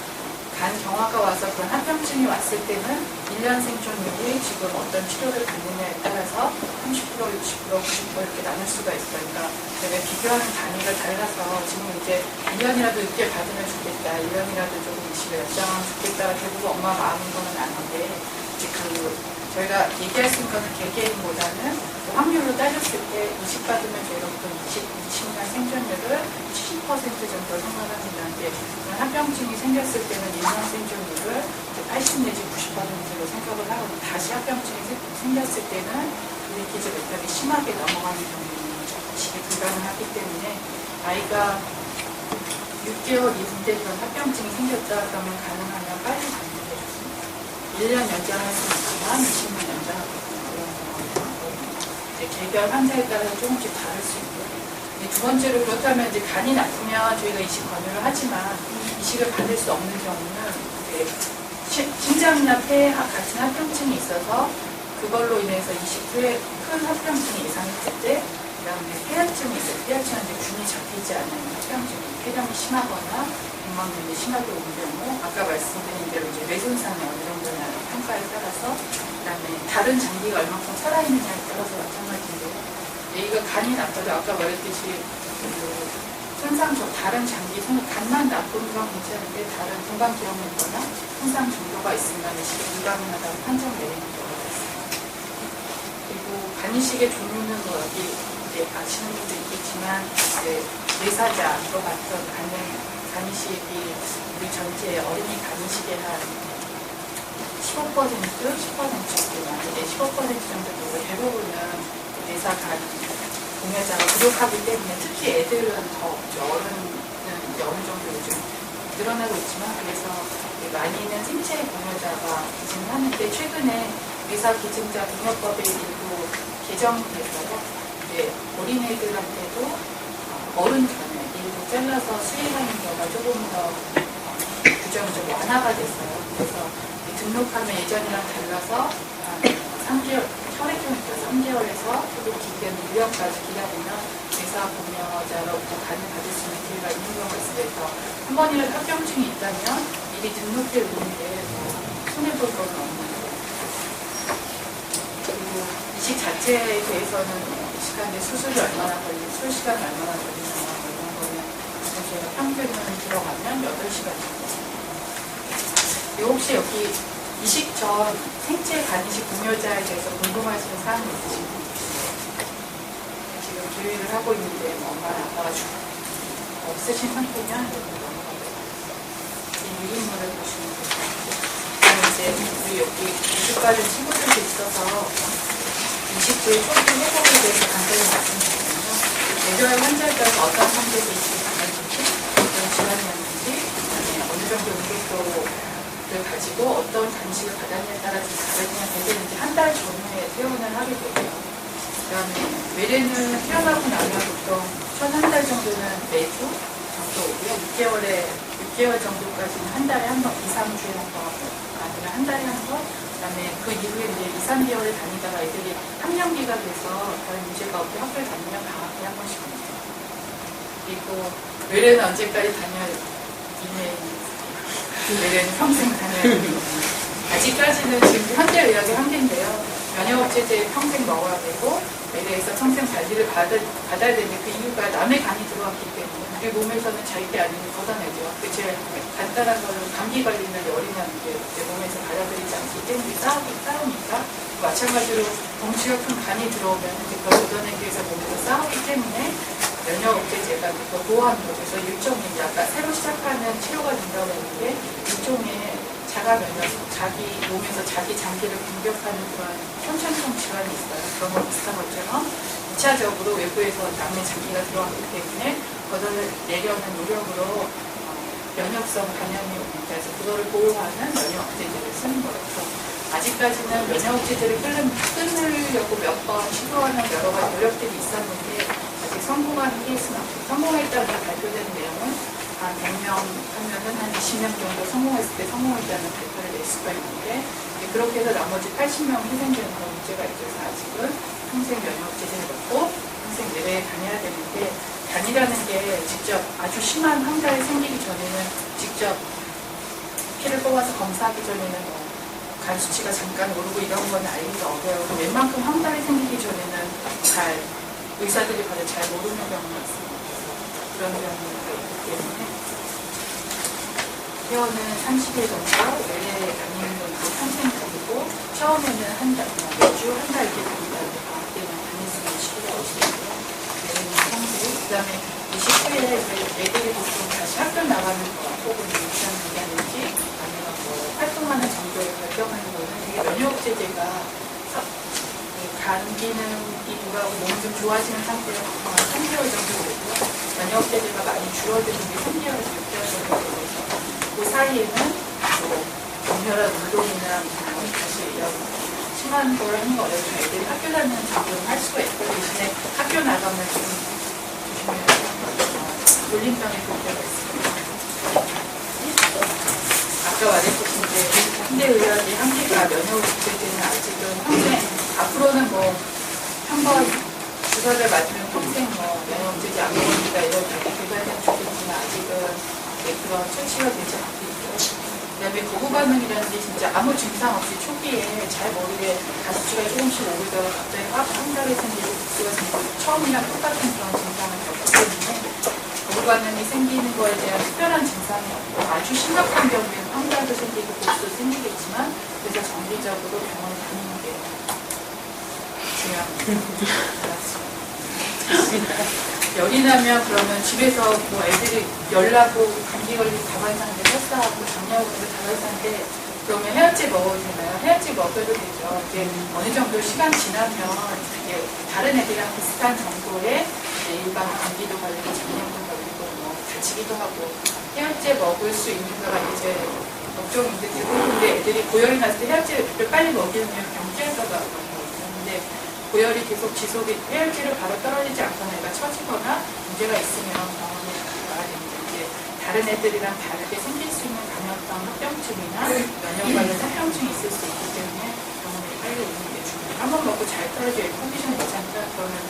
간 경화가 와서 그런 합병증이 왔을 때는 1년 생존율이 지금 어떤 치료를 받느냐에 따라서 30%, 60%, 90% 이렇게 나눌 수가 있어요. 그러니까 저희가 비교하는 단위가 달라서 지금 이제 1년이라도 늦게 받으면 좋겠다, 1년이라도 조금 이식을 연장하면 좋겠다가 대부분 엄마 마음인 거는 아닌데 이제 저희가 얘기할 수 있는 것은 개개인보다는 확률로 따졌을 때 이식 받으면 저희가 보통 20년 생존율을 70% 정도 생각합니다. 근데 합병증이 생겼을 때는 1년 생존율을 80 내지 90%로 생각을 하고 다시 합병증이 생겼을 때는 리키즈 메탈이 심하게 넘어가는 경우는 이식이 불가능하기 때문에 아이가 6개월 이후인데 그런 합병증이 생겼다 그러면 가능하면 빨리 받는 게 좋습니다. 1년 연장할 수 있지만 20년 연장하고 개별 환자에 따라서 조금씩 다를 수 있고요. 두 번째로 그렇다면 이제 간이 나쁘면 저희가 이식 권유를 하지만 이식을 받을 수 없는 경우는 심장이나 폐에 같은 합병증이 있어서 그걸로 인해서 이식 후에 큰 합병증이 예상했을 때 그다음에 폐혈증이 있어요. 폐혈증은 이제 균이 잡히지 않는 합병증이 폐렴이 심하거나 공황염이 심하게 온 경우 아까 말씀드린 대로 이제 뇌 손상이 어느 정도냐 평가에 따라서 그다음에 다른 장기가 얼마큼 살아있느냐에 따라서 마찬가지인데요. 얘가 간이 나빠도 아까 말했듯이 손상 다른 장기 간만 나쁜 건 괜찮은데 다른 동반 기형이 있거나 손상 정도가 있으면 이식이 불가능하다고 판정 내리는 경우가 있습니다. 그리고 간이식의 종류는 여기 이제 아시는 분도 있겠지만 이제 뇌사자로 봤던 간이식이 우리 전체 어린이 간이식의 한 15%, 10% 정도나 이제 15% 정도 대부분은 뇌사간 공여자가 부족하기 때문에 특히 애들은 더 없죠. 어른은 이제 어느 정도 요즘 늘어나고 있지만 그래서 많이는 생체 공여자가 기증을 하는데 최근에 뇌사 기증자 공여법에 일부 개정돼서요. 어린애들한테도 어른 전에 일부 잘라서 수행하는 경우가 조금 더 규정이 좀 완화가 됐어요. 그래서 등록하면 예전이랑 달라서 3개월, 혈액형이니까 3개월에서 그리고 기계는 1년까지 기다리면 뇌사 공여자로부터 간을 받을 수 있는 기회가 있는 경우가 있어서 한 번이라도 합병증이 있다면 미리 등록해 오는데 손해볼 건 없는 거예요. 그리고 이식 자체에 대해서는 이식하는데 수술이 얼마나 걸리고 술시간이 얼마나 걸리냐 이런 거는 저희가 평균은 들어가면 8시간 정도. 혹시 여기 이식 전 생체 간이식 공여자에 대해서 궁금하시는 사항이 있으신가요? 지금 교육을 하고 있는데 엄마랑 아빠가 없으신 상태면 이 유인물을 보시면 됩니다. 그럼 이제 우리 여기 이식 받은 친구들도 있어서 이식 후에 초기 회복에 대해서 간단히 말씀드리면요. 뇌혈 환자에 따라서 어떤 상태에서 이식이 가능한지, 어떤 질환이었는지, 어느 정도 응급도를 가지고 어떤 간식을 받았냐에 따라서 다르냐 대개는 이제 한 달 전에 퇴원을 하게 되고요. 그 다음에 외래는 퇴원하고 나면 보통 첫 한 달 정도는 매주 정도 오고요. 6개월 정도까지는 한 달에 한 번, 2, 3주에 한 번, 아니면 한 달에 한 번, 그 다음에 그 이후에 이제 2, 3개월을 다니다가 애들이 학년기가 돼서 다른 문제가 없게 학교를 다니면 방학에 한 번씩 옵니다. 그리고 외래는 언제까지 다녀야 외래는 평생 다녀야 됩니다. 아직까지는 지금 현대의학의 한계인데요. 면역업체제 평생 먹어야 되고 외래에서 평생 관리를 받아야 되는데 그 이유가 남의 간이 들어왔기 때문에 우리 몸에서는 자기 게 아니면 걷어내죠. 그 제일 간단한 거는 감기 걸리면 열이나 내 몸에서 받아들이지 않기 때문에 싸우니까 마찬가지로 덩치가 큰 간이 들어오면 그걸 걷어내기 위해서 몸에서 싸우기 때문에 면역업체제가 그걸 보호하는 거죠. 그래서 일종의 이제 아까 새로 시작하는 치료가 된다고 했는데 일종의 자가 면역, 자기 몸에서 자기 장기를 공격하는 그런 현천성 질환이 있어요. 그런 거 비슷한 것처럼 2차적으로 외부에서 남의 장기가 들어왔기 때문에 걷어내려는 노력으로 면역성 감염이 옵니다. 그래서 그거를 보호하는 면역업체제를 쓰는 거예요. 아직까지는 면역업체제를 끊으려고 몇 번 시도하는 여러 가지 노력들이 있었는데 아직 성공하는 케이스는 없어요. 성공했다고 발표된 내용은 한 100명 하면은 한 20명 정도 성공했을 때 성공했다는 발표를 낼 수가 있는데 그렇게 해서 나머지 80명 희생되는 그런 문제가 있어서 아직은 평생 면역체제를 넣고 평생 내외에 다녀야 되는데 단이라는 게 직접 아주 심한 황달이 생기기 전에는 직접 피를 뽑아서 검사하기 전에는 간 수치가 잠깐 오르고 이런 건 알기가 어려워요. 웬만큼 황달이 생기기 전에는 잘 의사들이 봐도 잘 모르는 경우가 있습니다. 그런 경우가 있기 때문에 회원은 30일 정도, 외래 다니는 정도 평생적이고 처음에는 한 달, 매주 한 달 이렇게 다니다 방학 때는 다닐 수 있는 시기가 올 수 있고요. 외래는 평생, 그 다음에 29일에 애들이 보통 다시 학교 나가는 거 혹은 유치원 기간인지 아니면 뭐 활동하는 정도를 결정하는 거는 되게 면역체제가 간 기능이 돌아오고 몸이 좀 좋아지는 상태로 한 3개월 정도 되고요. 면역체제가 많이 줄어드는 게 3개월, 6개월 정도 되고 그 사이에는 뭐 격렬한 운동이나 다시 이런 심한 걸 하는 거 어려서 애들이 학교 다니는 정도는 할 수가 있고 대신에 학교 나가면 좀 조심해야 돼요. 돌림병의 문제가 있습니다. 아까 말했듯이 이제 현대의학의 한계가 면역체제는 아직은 평생 앞으로는 뭐 한 번 주사를 맞으면 평생 뭐 면역체제 안 먹으니까 이런 개발되면 좋겠지만 아직은 그런 처치가 되지 않고 있고 그 다음에 거부 반응이라는 게 진짜 아무 증상 없이 초기에 잘 모르게 가스치가 조금씩 오르다가 갑자기 확 한 달에 생기고 국수가 생기고 처음이랑 똑같은 그런 증상을 겪기 때문에 거부 반응이 생기는 거에 대한 특별한 증상이 없고 아주 심각한 경우에는 황달도 생기고 국수도 생기겠지만 그래서 정기적으로 병원에 다니는 게 중요합니다. 열이 나면 그러면 집에서 뭐 애들이 열나고 감기 걸리고 다발상인데 설사하고 장냐고 다발상인데 그러면 해열제 먹어도 되나요? 해열제 먹어도 되죠. 이제 어느 정도 시간 지나면 이제 다른 애들이랑 비슷한 정도의 일반 감기도 걸리고 장염도 걸리고 뭐 다치기도 하고 해열제 먹을 수 있는가가 이제 걱정인데 대부분 애들이 고열이 났을 때 해열제를 빨리 먹이면 경기할까봐 그런 거거든요. 근데 고열이 계속 지속이 해열제를 바로 떨어지지 않거나 얘가 처지거나 문제가 있으면 병원에 가야 됩니다. 이제 다른 애들이랑 다르게 생길 수 있는 감염성 합병증이나 면역 관련 합병증이 있을 수 있기 때문에 병원에 빨리 오는 게 중요해요. 한 번 먹고 잘 떨어져요. 컨디션이 괜찮다 그러면은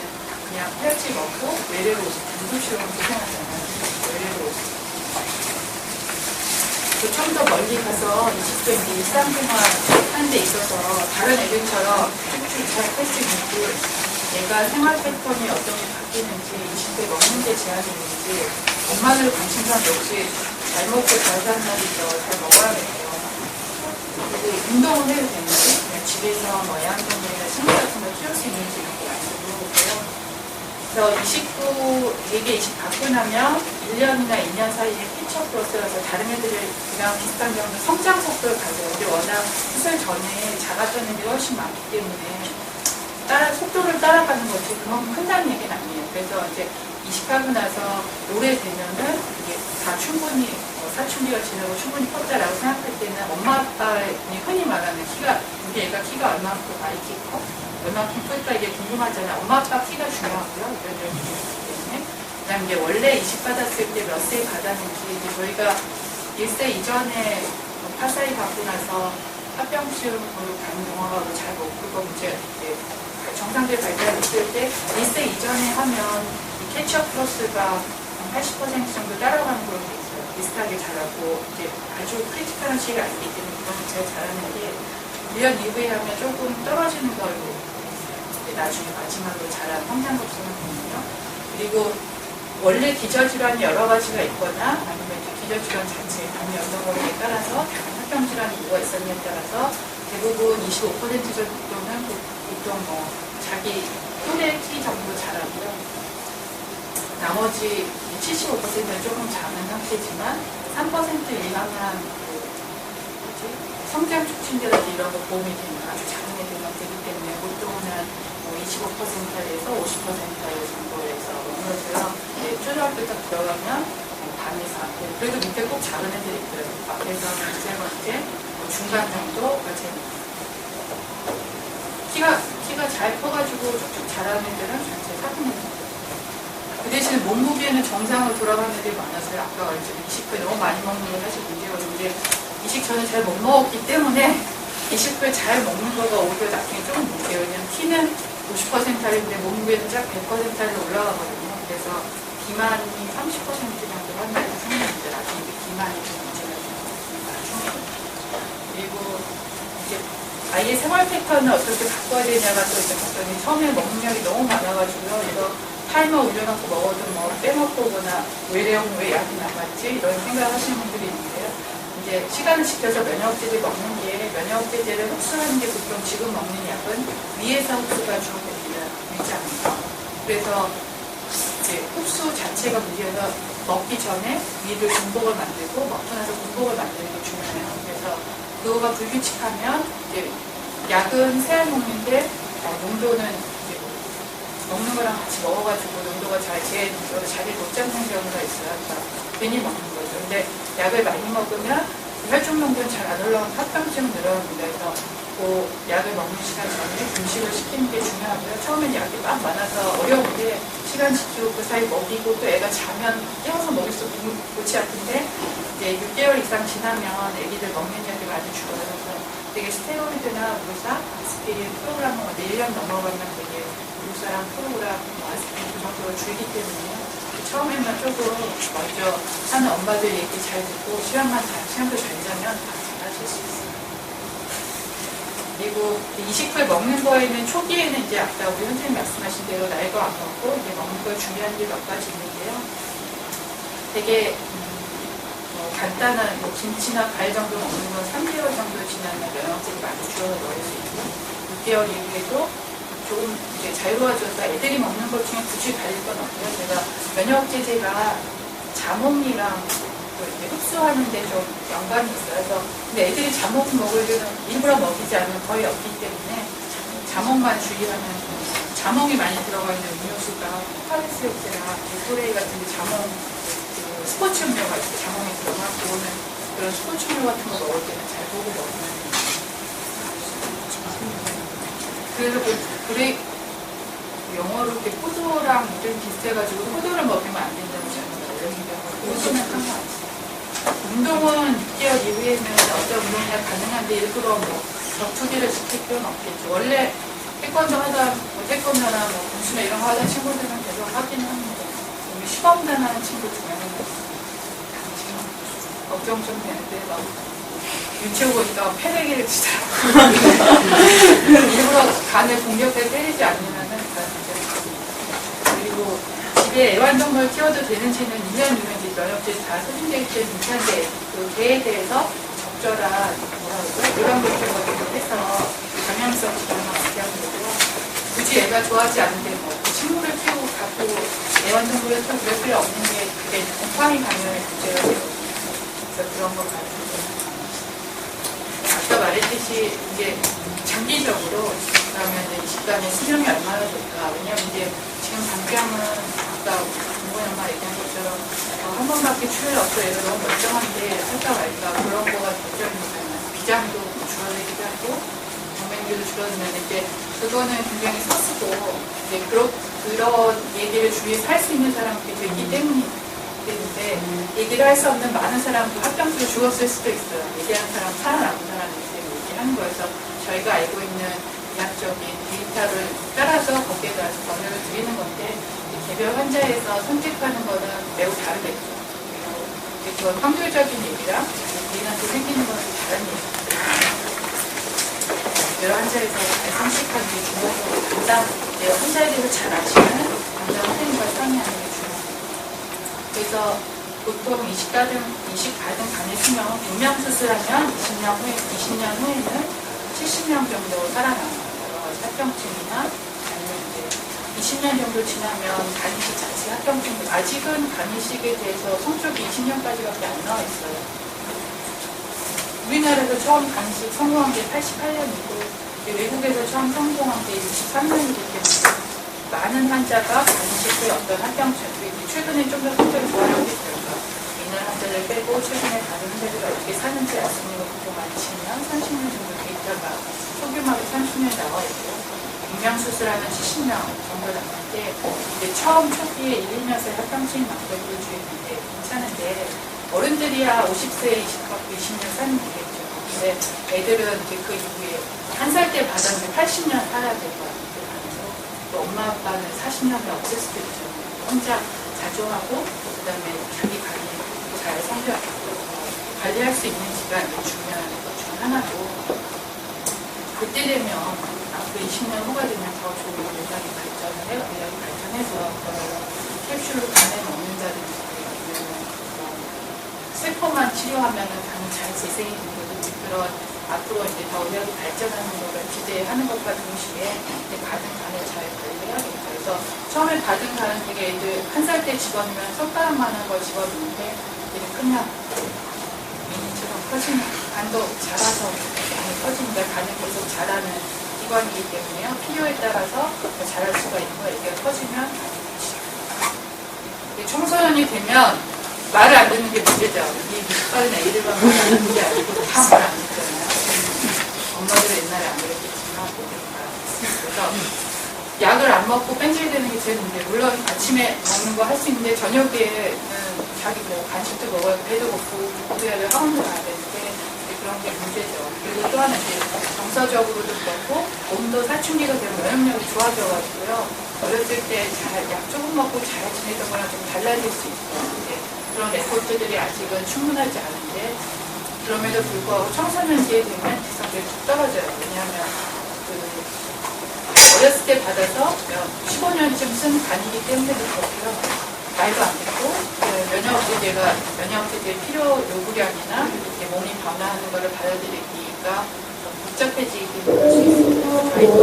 그냥 해열제 먹고 외래로 오시죠. 무급치료는 고생하잖아요. 외래로 오시죠. 좀 더 멀리 가서 20대 이제 일상생활 하는 데 있어서 다른 애들처럼 잘 할 수 있는지 얘가 생활 패턴이 어떻게 바뀌는지 20대 먹는 데 제한이 있는지 엄마들 관심사는 역시 잘 먹고 잘 사는 날이죠. 잘 먹어야겠죠. 그리고 운동을 해도 되는지 그냥 집에서 뭐 애완동물이나 식물 같은 걸 키울 수 있는지 이런 거 많이 물어보고요. 그래서 29, 되게 20 받고 나면 1년이나 2년 사이에 피처 플러스라서 다른 애들이랑 비슷한 경우는 성장 속도를 가져요. 근데 워낙 수술 전에 작았던 애들이 훨씬 많기 때문에 속도를 따라가는 것이 그만큼 큰다는 얘기는 아니에요. 그래서 이제 20하고 나서 오래되면은 이게 다 충분히 사춘기가 지나고 충분히 컸다라고 생각할 때는 엄마 아빠의 흔히 말하는 키가, 우리 애가 키가 얼마만큼 많이 키고 얼마큼 클까 이게 궁금하잖아요. 엄마 아빠 키가 중요하고요. 이런 점이 있기 때문에. 그 다음 이제 원래 20 받았을 때 몇 세 받았는지 이제 저희가 1세 이전에 파사이 받고 나서 합병증으로 가는 경우가 잘 못 그거 이제 정상들 발달했을 때 1세 이전에 하면 이 캐치업 플러스가 80% 정도 따라가는 걸로 돼 있어요. 비슷하게 자라고 이제 아주 크리티컬한 시기가 아니기 때문에 그거는 잘 자라는데 1년 이후에 하면 조금 떨어지는 걸로 나중에 마지막으로 자란 성장급수는 보면요. 그리고 원래 기저질환이 여러 가지가 있거나 아니면 기저질환 자체, 담이 어떤 거에 따라서 합병질환이 뭐가 있었냐에 따라서 대부분 25% 정도는 보통 뭐 자기 손에 키 정도 자라고요. 나머지 75%는 조금 작은 상태지만 3% 이상한 성장 촉진제라든지 이런 거 도움이 되는 아주 작은 애들만 되기 때문에 보통은 25%에서 50% 정도에서 먹는데요. 초등학교 딱 들어가면 반에서 앞에 그래도 밑에 꼭 작은 애들이 있더라고요. 앞에서 두세 번째, 중간 정도가 키가 잘 커가지고 쭉쭉 자라는 애들은 전체 4분의 그 대신에 몸무게는 정상으로 돌아가는 애들이 많아서요. 아까 말했죠. 이식후에 너무 많이 먹는 건 사실 문제거든요. 이식 전에 잘 못 먹었기 때문에 이식후에 잘 먹는 거가 오히려 나중에 조금 문제예요. 왜냐면 키는 50%인데 몸무게는 쫙 100%로 올라가거든요. 그래서 비만이 30% 정도 한다고 생각합니다. 나중에 비만이 좀 문제가 되는 나중에. 그리고 이제 아이의 생활 패턴을 어떻게 바꿔야 되냐가 또 이제 봤더니 처음에 먹는약이 너무 많아가지고요. 이거 타이머 올려놓고 먹어도 뭐 빼먹고 오거나 왜 약이 남았지? 이런 생각을 하시는 분들이 있는데요. 이제 시간을 지켜서 면역제를 먹는 게 면역제를 흡수하는 게 보통 지금 먹는 약은 위에서 흡수가 주로 되지 않아요. 그래서 이제 흡수 자체가 문제여서 먹기 전에 위를 공복을 만들고 먹고 나서 공복을 만드는 게 중요해요. 그래서 그거가 불규칙하면 이제 약은 세알 먹는데 농도는 이제 먹는 거랑 같이 먹어가지고 농도가 자리를 못 잡는 경우가 있어요. 그러니까 괜히 먹는 거죠. 근데 약을 많이 먹으면 혈중 농도는 잘 안 올라가면 합병증 늘어납니다. 그래서 그 약을 먹는 시간 전에 분식을 시키는 게 중요하고요. 처음엔 약이 막 많아서 어려운데 시간 지키고 그 사이 먹이고 또 애가 자면 깨워서 먹일 수 골치 아픈데 이제 6개월 이상 지나면 애기들 먹는 약이 많이 줄어요. 그래서 되게 스테로이드나 물사, 아스피린, 프로그램을 1년 넘어가면 되게 물사랑 프로그램, 아스피린 그 정도로 줄기 때문에 처음에는 조금 먼저 하는 엄마들 얘기 잘 듣고 시간도 잘 자면 다 잘하실 수 있어요. 그리고 이식 후에 먹는 거에는 초기에는 이제 아까 우리 선생님 말씀하신 대로 날거 안 먹고 이제 먹는 걸 준비하는 게 몇 가지 있는데요. 되게 간단한 김치나 과일 정도 먹는 건 3개월 정도 지나면 면역제가 많이 줄어서 먹을 수 있고 6개월 이후에도 조금 이제 자유로워져서 애들이 먹는 것 중에 굳이 달릴 건 없고요. 제가 면역제제가 자몽이랑 또 이렇게 흡수하는데 좀 연관이 있어요. 그래서 근데 애들이 자몽 먹을 때는 일부러 먹이지 않으면 거의 없기 때문에 자몽만 주의하면 자몽이 많이 들어가 있는 음료수가 파리스엑스나 소레이 같은 게 자몽 스포츠 음료가 있어요. 자몽이 들어가 그거는 그런 스포츠 음료 같은 거 먹을 때는 잘 보고 먹으면 그래서 그래 영어로 이렇게 포도랑 좀 비슷해가지고 포도를 먹이면 안 된다고 하잖아요. 그거 심각한 거 아니에요. 운동은 6개월 이후에는 어떤 운동이나 가능한데 일부러 뭐 격투기를 시킬 필요는 없겠죠. 원래 태권도 하다 태권도나 공수나 이런 거 하다 친구들은 계속 하긴 합니다. 우리 시범단 하는 친구 중에는 걱정 좀 되는데 막 유치원 보니까 패대기를 치더라고요. 일부러 간을 공격해 때리지 않으면은 그리고 집에 애완동물 키워도 되는지는 2년 이면 이제 면역제 다 소진되기 때문에 괜찮은데 그 개에 대해서 적절한 요강불증 같은 걸 해서 감염성 질환을 없게 하는 거고요. 굳이 애가 좋아하지 않는데 뭐 식물을 키우고 갖고 애완동물을 키우고 그럴 필요 없는 게 그게 곰팡이 감염의 문제가 되거든요. 그래서 그런 거 가지고 아까 말했듯이 이제 장기적으로 그러면 이 집단의 수명이 얼마나 될까? 왜냐면 이제 지금 당장은 아까 공부원 엄마 얘기한 것처럼 한 번밖에 출혈 없어 얘가 너무 멀쩡한데 할까 말까 그런 거가 걱정이잖아요. 비장도 줄어들기도 하고 정맥류도 줄어드는데 이제 그거는 굉장히 서스고 이제 그런 얘기를 주위에서 할 수 있는 사람이 되기 때문에 되는데 얘기를 할 수 없는 많은 사람도 합병증으로 죽었을 수도 있어요. 얘기하는 사람 살아남은 사람이 때문에 얘기하는 거여서 저희가 알고 있는 의학적인 데이터를 따라서 거기에 따라서 권유를 드리는 건데 개별 환자에서 선택하는 거는 매우 다르겠죠. 그건 확률적인 얘기랑 우리한테 생기는 거는 다른 얘기입니다. 여러 환자에서 잘 성식하는 게 중요하고 담당 환자에 대해서 잘 아시는 담당 선생님과 상의하는 게 중요합니다. 그래서 보통 이식 받은 간의 수명은 100명 수술하면 20년 후에는 70명 정도 살아남아요. 여러 가지 합병증이나 아니면 이제 20년 정도 지나면 간이식 자체 합병증, 아직은 간이식에 대해서 성적이 20년까지밖에 안 나와 있어요. 우리나라에서 처음 간이식 성공한 게 88년이고 외국에서 처음 성공한 게 63년이기 때문에 많은 환자가 간이식의 어떤 합병증, 최근에 좀 더 성적이 좋아지고 있어요. 옛날 환자들 빼고 최근에 다른 환자들이 어떻게 사는지 알 수 있는 거 보통 한 20년, 30년 정도 데이터가 소규모하게 30년 나와 있고 100명 수술하면 70명 정도 남는데 이제 처음 초기에 1, 2년 사이 합병증이 많다고 주의했는데 괜찮은데 어른들이야 50세에 20년 사는 거겠죠. 근데 애들은 이제 그 이후에 한 살 때 받았는데 80년 살아야 될 거 아니에요. 또 엄마 아빠는 40년대 없을 수도 있죠. 혼자 자조하고 그다음에 자기 관리 잘 성격 관리할 수 있는지가 중요한 것 중 하나고 그때 되면 앞으로 20년 후가 되면 더 좋은 의학이 발전해서 캡슐로 간에 먹는다든지 세포만 치료하면 간이 잘 재생이 되거든요. 그런 앞으로 이제 더 의학이 발전하는 것을 기대하는 것과 동시에 받은 간을 잘 관리해야겠죠. 그래서 처음에 받은 간은 되게 애들 한 살 때 집어넣으면 손가락만한 걸 집어넣는데 되게 크면 미니처럼 커지는 간도 자라서 많이 커지니까 간이 계속 자라는 기관이기 때문에요. 필요에 따라서 자랄 수가 있고 이게 커지면 청소년이 되면 말을 안 듣는 게 문제죠. 이 미숙한 애들만 말 안 듣는 게 아니고 다 말 안 듣잖아요. 엄마들은 옛날에 안 그랬겠지만 그래서 약을 안 먹고 뺀질되는 게 제일 문제예요. 물론 아침에 먹는 거 할 수 있는데 저녁에는 자기 뭐 간식도 먹어야 배도 고프고 그래야 돼 학원도 가야 되는데 그런 게 문제죠. 그리고 또 하나 이제 정서적으로도 그렇고 몸도 사춘기가 되면 면역력이 좋아져가지고요. 어렸을 때 약 조금 먹고 잘 지내던 거랑 좀 달라질 수 있어요. 그런 레포트들이 아직은 충분하지 않은데 그럼에도 불구하고 청소년기에 되면 지속력이 툭 떨어져요. 왜냐하면 어렸을 때 받아서 15년쯤 쓴 간이기 때문에도 그렇고요. 말도 안 듣고 면역제제 필요 요구량이나 몸이 변화하는 것을 받아들이기가 복잡해지기 때문에 할 수 있습니다. 저희도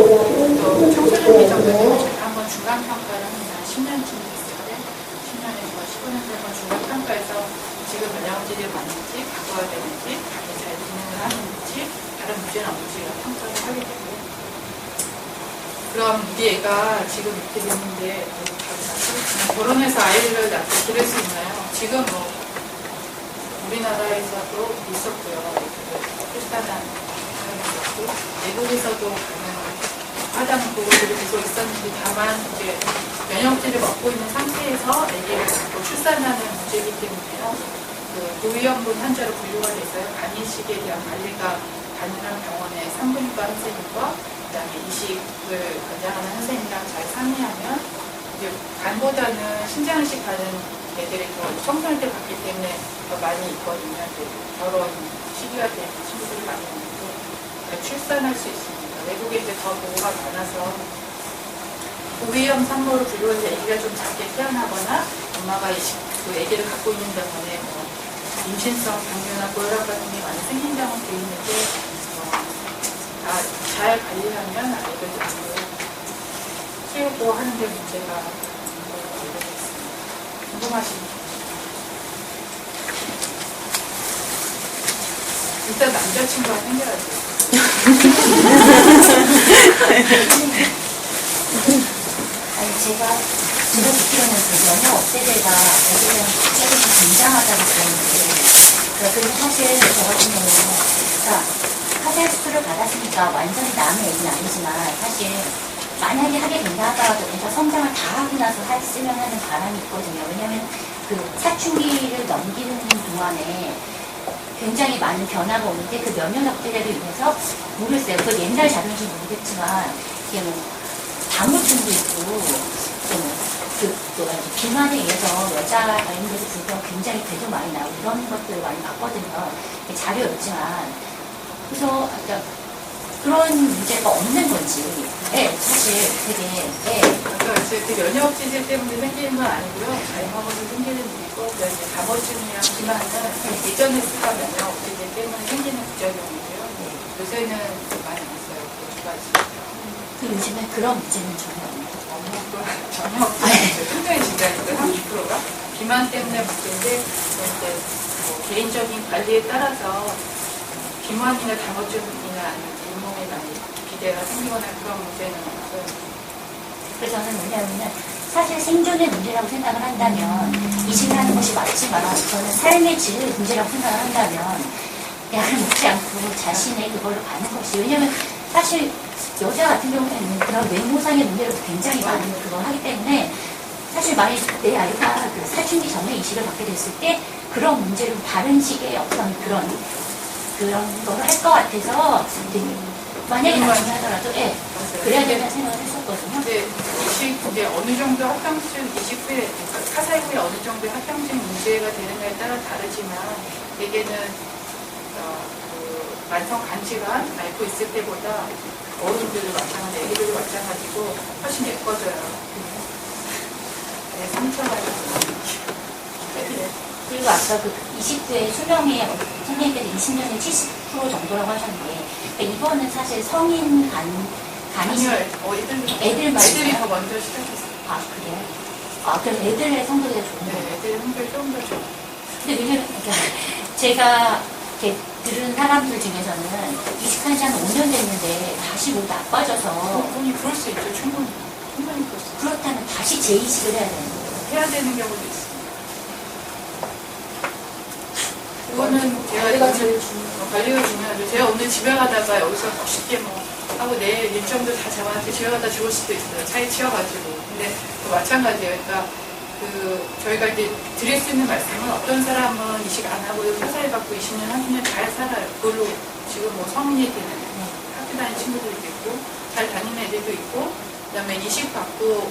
또 청소년기 정도 되면 한번 중간평가를 합니다. 10년쯤 됐을 때 10년에서 15년 정도 중간평가에서 지금 면역제제 맞는지 바꿔야 되는지 간이 잘 기능을 하는지 다른 문제는 없는지를 평가를 하게 되고 그럼 우리 애가 지금 이렇게 됐는데 결혼해서 아이를 낳고 기를 수 있나요? 지금 뭐 우리나라에서도 있었고요. 출산한 사람이 있었고 외국에서도 하다는 보고들이 계속 있었는데 다만 이제 면역제를 먹고 있는 상태에서 아기를 낳고 출산하는 문제이기 때문에요. 고위험군 환자로 분류가 돼서요. 간이식에 대한 관리가 가능한 병원의 산부인과 선생님과 그다음에 이식을 권장하는 선생님이랑 잘 상의하면 이제 간보다는 신장이식 하는 애들이 더 청소년 때 받기 때문에 더 많이 있거든요. 결혼 시기가 되는 친구들이 많이 있는데 출산할 수 있습니다. 외국에 이제 더 보고가 많아서 고위험 산모로 분류해서 아기가 좀 작게 태어나거나 엄마가 그 아기를 갖고 있는 병원에 뭐 임신성 당뇨나 고혈압 같은 게 많이 생긴 병원 돼 있는데 잘 관리하면 아이들 키우고 하는데 문제가 모르겠습니다. 궁금하십니까? 일단 남자친구가 생겨야 돼요. 아니 제가 듣기로는 면역 억제제가 애들이랑 자체적으로 굉장하다고 들었는데 그래서 사실 저 같은 경우는 화살 수술을 받았으니까 완전히 남의 애는 아니지만 사실 만약에 하게 된다 하더라도 애가 성장을 다 하고 나서 쓰면 하는 바람이 있거든요. 왜냐하면 그 사춘기를 넘기는 동안에 굉장히 많은 변화가 오는데 그 면역 억제제로 인해서 모르겠어요. 그걸 옛날 작용인지 모르겠지만 이게 뭐 당뇨증도 있고 비만에 의해서 여자아이인데도 불구하고 굉장히 배도 많이 나오고 이런 것들을 많이 봤거든요. 자료였지만 그래서 그런 문제가 없는 건지. 네, 사실 되게, 네. 그러니까 이제 그 면역지질 때문에 생기는 건 아니고요. 잘먹어서 생기는 일이고, 그다음에 담어증이랑 비만은 예전에 쓰던 면역지질 때문에 생기는 부작용이고요. 요새는 많이 없어요. 두 가지. 그 요즘에 그런 문제는 전혀 없는 전혀 없어요. 통장의 진단인데 30%가 비만 때문에 문제인데, 이제 뭐 개인적인 관리에 따라서 비만이나 담어증이나 아니면 잇몸에 많이 비대가 생기거나 그런 문제는 없어요. 그래서 저는 뭐냐면 사실 생존의 문제라고 생각을 한다면 이식을 하는 것이 맞지만 저는 삶의 질의 문제라고 생각을 한다면 약을 먹지 않고 자신의 그걸로 가는 것이 왜냐면 사실 여자 같은 경우에는 그런 외모상의 문제로 굉장히 많은 그걸 하기 때문에 사실 만약 내 아이가 그 사춘기 전에 이식을 받게 됐을 때 그런 문제로 바른 식의 어떤 그런 거를 할 것 같아서 만약에 나중에 하더라도 예, 그래야 된다는 생각을 했었거든요. 근데 이제 어느 정도 합병증 이식 후에 그러니까 카사이 후에 어느 정도 합병증 문제가 되느냐에 따라 다르지만 대개는 그 만성 간질환 앓고 있을 때보다 어른들도 마찬가지, 애기들도 마찬가지고 훨씬 예뻐져요. 네, 상처가 네. 그리고 아까 그 20대의 수명이 선생님께서 20년에 70% 정도라고 하셨는데 그러니까 이거는 사실 성인 간이식 애들이 더 먼저 시작했어요. 아 그래요? 아 그럼 애들의 성적이 더 좋은 거예요? 네, 애들의 성적이 좀 더 좋아요. 근데 왜냐면 제가 이렇게 들은 사람들 중에서는 이식한 지 한 5년 됐는데 다시 뭐 나빠져서 그분이 그럴 수 있죠. 충분히 그럴 수 있어요. 그렇다면 다시 재이식을 해야 되는 거예요? 해야 되는 경우도 있어요. 그거는 관리가 제일 중요해요. 관리가 중요하죠. 제가 오늘 집에 가다가 여기서 쉽게 뭐 하고 내일 일정도 다 잡아놨는데 집에 가다 죽을 수도 있어요. 차에 치여가지고. 근데 또 마찬가지예요. 그러니까 저희가 이제 드릴 수 있는 말씀은 어떤 사람은 이식 안 하고 화사를 받고 20년, 30년 잘 살아요. 그걸로 지금 뭐 성인이 되는 학교 다니는 친구들도 있고 잘 다니는 애들도 있고 그다음에 이식 받고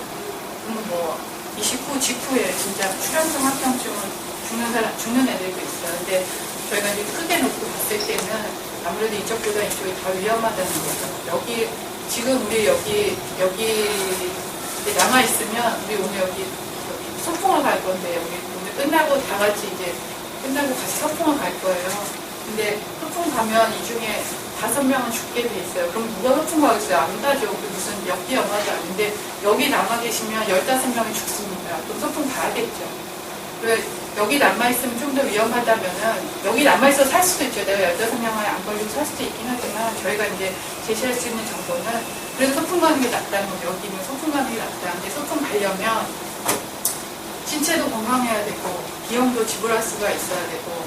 뭐 이식 후 직후에 진짜 출혈성 합병증을 죽는 애들도 있어요. 근데 저희가 이제 크게 놓고 봤을 때는 아무래도 이쪽보다 이쪽이 더 위험하다는 거죠. 지금 우리 여기 남아있으면 우리 오늘 여기 소풍을 갈 건데 우리 오늘 끝나고 다 같이 이제 끝나고 같이 소풍을 갈 거예요. 근데 소풍 가면 이 중에 5명은 죽게 돼 있어요. 그럼 누가 소풍 가겠어요? 안 가죠. 무슨 역기 영화도 아닌데 여기 남아 계시면 15명이 죽습니다. 그럼 소풍 가야겠죠. 여기 남아있으면 좀 더 위험하다면은 여기 남아있어서 살 수도 있죠. 내가 15명을 안 걸리고 살 수도 있긴 하지만 저희가 이제 제시할 수 있는 정보는 그래도 소풍 가는 게 낫다는 거죠. 여기는 소풍 가는 게 낫다. 근데 소풍 가려면 신체도 건강해야 되고 비용도 지불할 수가 있어야 되고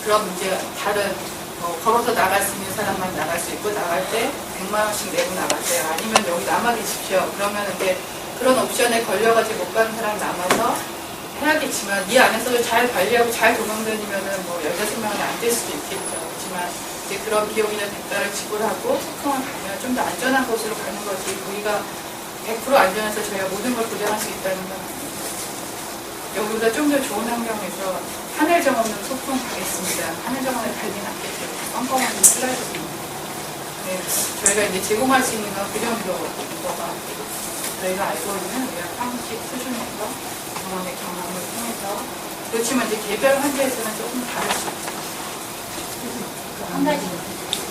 그런 문제가 다른 걸어서 나갈 수 있는 사람만 나갈 수 있고 나갈 때 100만 원씩 내고 나가세요. 아니면 여기 남아 계십시오. 그러면 이제 그런 옵션에 걸려가지고 못 가는 사람 남아서 해야겠지만 이 안에서도 잘 관리하고 잘 도망다니면은 뭐 15명은 안 될 수도 있겠죠. 그렇지만 이제 그런 비용이나 대가를 지불하고 소풍을 가면 좀 더 안전한 곳으로 가는 거지 우리가 100% 안전해서 저희가 모든 걸 보장할 수 있다는 건 아니에요. 여기보다 좀 더 좋은 환경에서 하늘정 없는 소풍 가겠습니다. 하늘정원에 달리는 않겠죠. 껌껌한 데 쓰라졌습니다. 네, 저희가 이제 제공할 수 있는 건 그 정도가 저희가 알고 있는 의학 방식 수준에서 병원의 경험을 통해서 그렇지만 이제 개별 환자에서는 조금 다를 수 있어요. 한 가지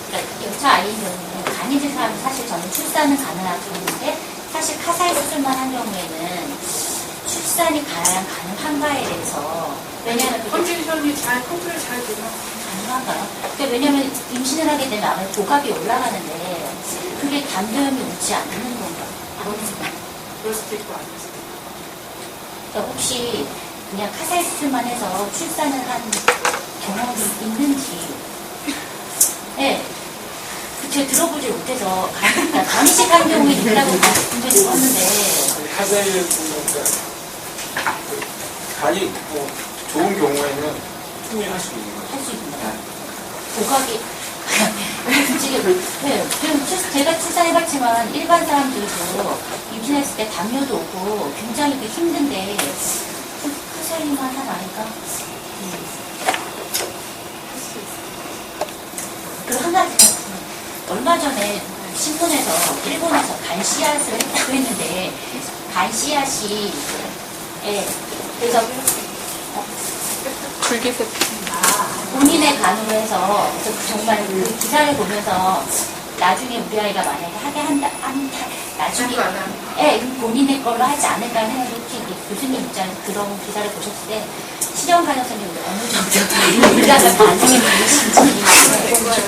그러니까 여자 아이인 경우는 간이 든 사람은 사실 저는 출산은 가능하고 있는데 사실 카사이 수술만 한 경우에는 출산이 가능한 한가에 대해서 왜냐하면 컨디션이 컨트롤 잘 되면 가능한가요? 그러니까 왜냐하면 임신을 하게 되면 아무래도 고갑이 올라가는데 그게 담배염이 오지 않는 건가요? 그럴 수도 있고 아닐 수도 있고. 그러니까 혹시 그냥 카사이 수술만 해서 출산을 한 경험이 있는지 네. 제가 들어보지 못해서 간이식 한 경우에 있다고 본 적이 있었는데 카사이를 보니까 간이 뭐 좋은 경우에는 충분히 할 수 있는 거죠. 할 수 있는 거예요. 고각이 솔직히 네. 제가 출산해봤지만 일반 사람들도 임신했을 때 담요도 오고 굉장히 힘든데 카사이만 한 아이가 그 한 가지 얼마 전에 신문에서 일본에서 간씨앗을 했다고 했는데 간씨앗이 그래서 줄기세 본인의 간으로 해서 그래서 정말 그 기사를 보면서 나중에 우리 아이가 만약에 하게 나중에 본인의 걸로 하지 않을까 하는 생각이 혹시 교수님 입장에서 그런 기사를 보셨을 때 신영관 선생님 어느 정도 우리나라 반응이 있으신지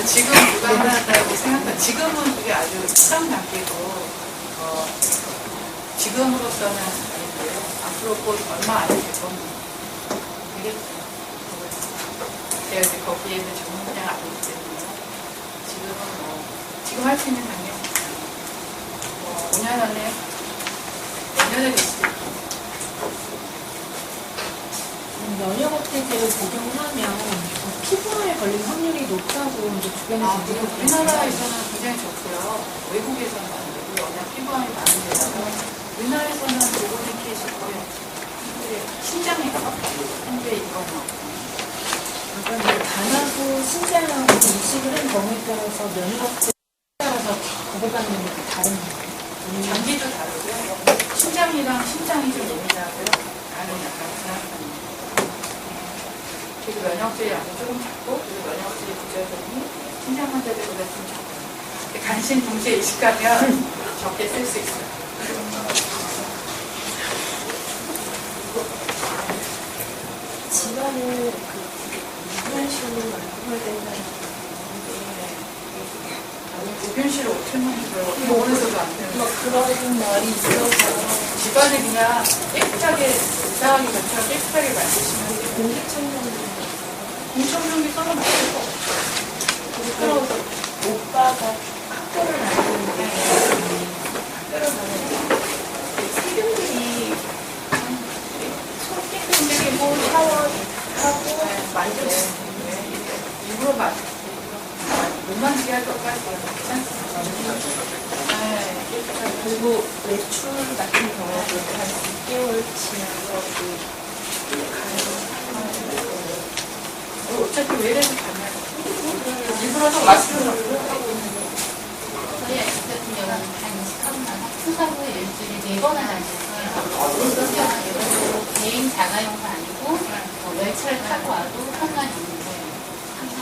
지금 불가능하다고 생각합니다. 지금은 그게 아주 처음 단계고 지금으로서는 아니고요. 앞으로 곧 얼마 안 되고 되겠죠. 제가 이제 거기에 있는 전문가가 아니기 때문에 지금은 지금 할 수 있는 단계 5년 안에 내년에 될 수도 있고 면역업체제를 적용하면 피부암에 걸린 확률이 높다고 이제 주변에서 우리나라에서는 굉장히 좋고요. 외국에서는 안 되고 워낙 피부암이 많은 데다가 우리나라에서는 로보틱 케이스 거의 신장에서 현재 이거는 그러니까 간하고 신장하고 이식을 한 경우에 따라서 면역업체 따라서 거부감이 다른 거예요. 장기도 다르고요. 신장이랑 신장이 좀 예민하고요. 간은 약간 불안합니다. 그리고 면역제 양이 조금 작고 그리고 면역제 부작용이 신장 환자들보다 좀 작고 간신 동시에 이식하면 적게 쓸 수 있어요. 집안을 우변실로 만들어야 된다는 우변실을 어떻게 만들어요? 병원에서도 안 돼요. 그런 말이 있어서 집안을 그냥 깨끗하게 이상하게 전처럼 깨끗하게 만드시면 돼요. 공청정기 써서 만들고 그래서 오빠가 학교를 다니는데 세균들이 손 깨끗하고 샤워하고 만져주고 일부러 못 만지게 할 것까지 괜찮습니다. 그리고 외출 같은 경우도 한 6개월 지나서 어차피 외래도 가면 일부러서 마스크를 하고 있는 거. 저희 아이 같은 경우는 한 이식하고 나서 투사 후에 일주일에 4번을 다녔어요. 그런 경우는 개인 자가용도 아니고 열차를 타고 와도 상관이 없는데 항상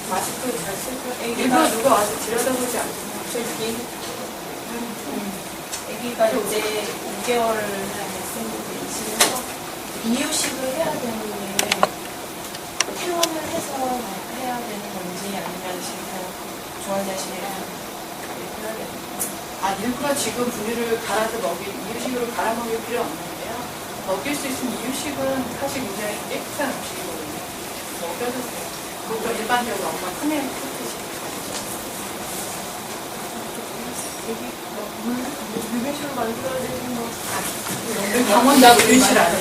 마스크 잘 쓰고 일부러 누가 와서 들여다보지 않잖아요. 아기가 이제 5개월을 됐는데 지금 이유식을 해야 되는데 퇴원을 해서 해야 되는 건지 아니면 지금 중환자실이랑 해야겠네요. 일부러 지금 분유를 갈아서 이유식으로 갈아 먹일 필요 없는데요. 먹일 수 있으면 이유식은 사실 굉장히 깨끗한 음식이거든요. 먹여도 돼요. 그것도 일반적으로 엄마 큰애 그렇듯이. 물배실 만들어야 되는 거 병원다 분유실 안에.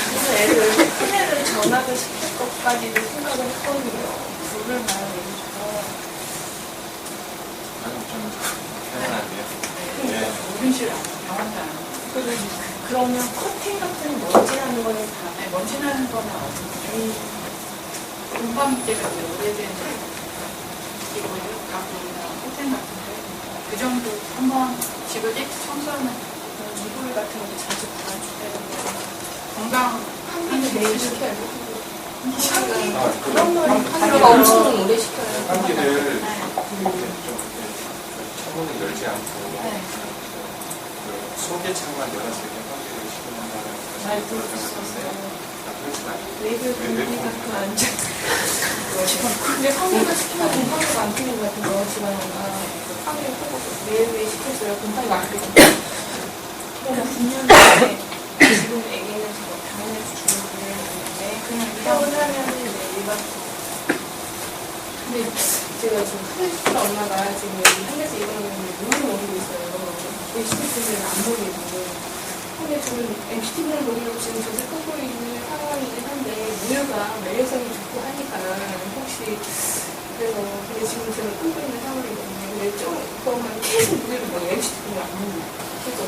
그래서 애를 큰애를 전학을 시킬 것까지도 생각을 했거든요. 물을 많이 내주셔서 좀 편안하게요. 네. 분유실 안에 병원도 안에. 그러면 커팅 같은 먼지 나는 거는 다 먼지 나는 거는 없어요. 공방기계가 이제 오래된 기고요. 가구나 호텔 같은데 그 정도 한번 집을 깨끗이 청소하면 이불 같은 것도 자주 갈아주고 건강 환기를 매일 시켜야 돼. 그런 환기가 엄청 오래 시켜요. 환기를 좀 창문을 열지 않고 그 소개창만 열어서 이렇게 환기를 시켜놓는다는 잘 그런 생각이 있어요. 그렇지 않아요. 외부 공기가 그 안전. 근데 환기를 시키면 곰팡이가 안 피는 것 같아서 집안에가 환기를 꼭 매일매일 시켜줘야 곰팡이가 안 피거든요. 그래서 9년 전에 지금 애기는 저거 당연히 주는데 그냥 퇴원하면은 일반. 근데 제가 지금 클래스 엄마가 지금 여기 한개서 입원했는데 너무 먹이고 있어요. HTTV를 안 먹이고. 근데 저는 MCTV를 먹이려고 지금 젖을 끄고 있는 상황이긴 한데 무효가 매력성이 좋고 하니까 혹시 그래서 근데 지금 제가 끄고 있는 상황이거든요. 근데 조금만 계속 무효를 먹여요. MCTV를 안 먹는 그래서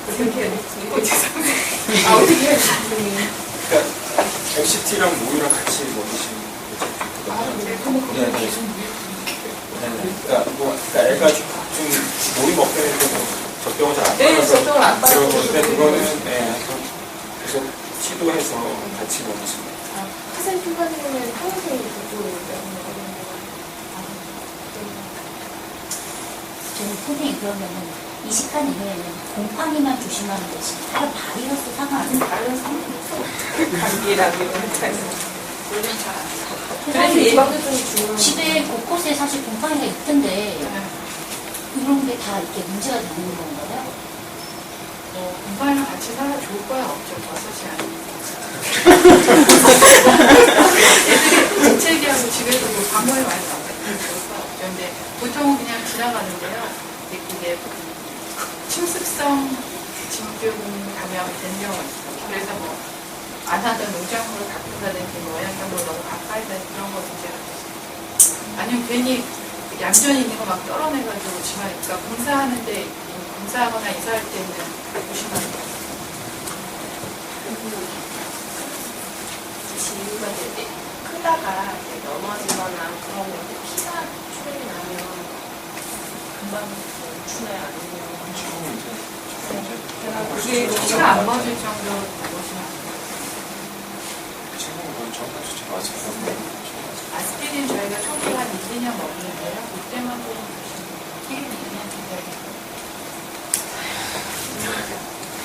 어떻게 해야 될지 죄송해요. 어떻게 해야 될지 그러니까 MCT랑 모유랑 같이 먹이시면 되죠. 네. 그러니까 애가 좀 물이 먹게 되고 적경을 잘안 네, 받아서 적경을 안 받아서 그런데 그거는 계속 시도해서 같이 먹습니다. 카사이 퓨바님은 평소에 듣고 저는 선생님 그러면은 이식한 이후에는 곰팡이만 조심하는 대신 다른 바이러스 상황은 다른 상황에서 감기라기보다는 물론 잘안 나. 그래서 사실 예방도 좀 중요한 집에 곳곳에 사실 곰팡이가 있던데 이런 게 다 이렇게 문제가 되는 건가요? 곰팡이랑 같이 살아 좋을 거야 없죠. 버섯이 아니니까. 애들이 재채기하고 집에서 뭐 방문이 많이 나와요. 좋을 거야 없죠. 근데 보통은 그냥 지나가는데요. 이게 침습성 진균 감염이 되는 경우가 있어요. 그래서 뭐 안 하던 농작물을 가꾼다든지 뭐 영양분을 너무 가까이다 그런 거 문제가 있어요. 아니면 괜히 얌전히 있는 거 막 떨어내가지고 집안에 그러니까 공사하는데 공사하거나 이사할 때는 조심하는 거. 지유가 되게 크다가 넘어지거나 그런 거 피가 출혈이 나면 금방 멈추나요? 아니면 피가 안 멎을 정도로 조심하는 아스피린 저희가 초기 한 1, 2년 먹는데요. 그때만 조금 조심해요. 1, 2년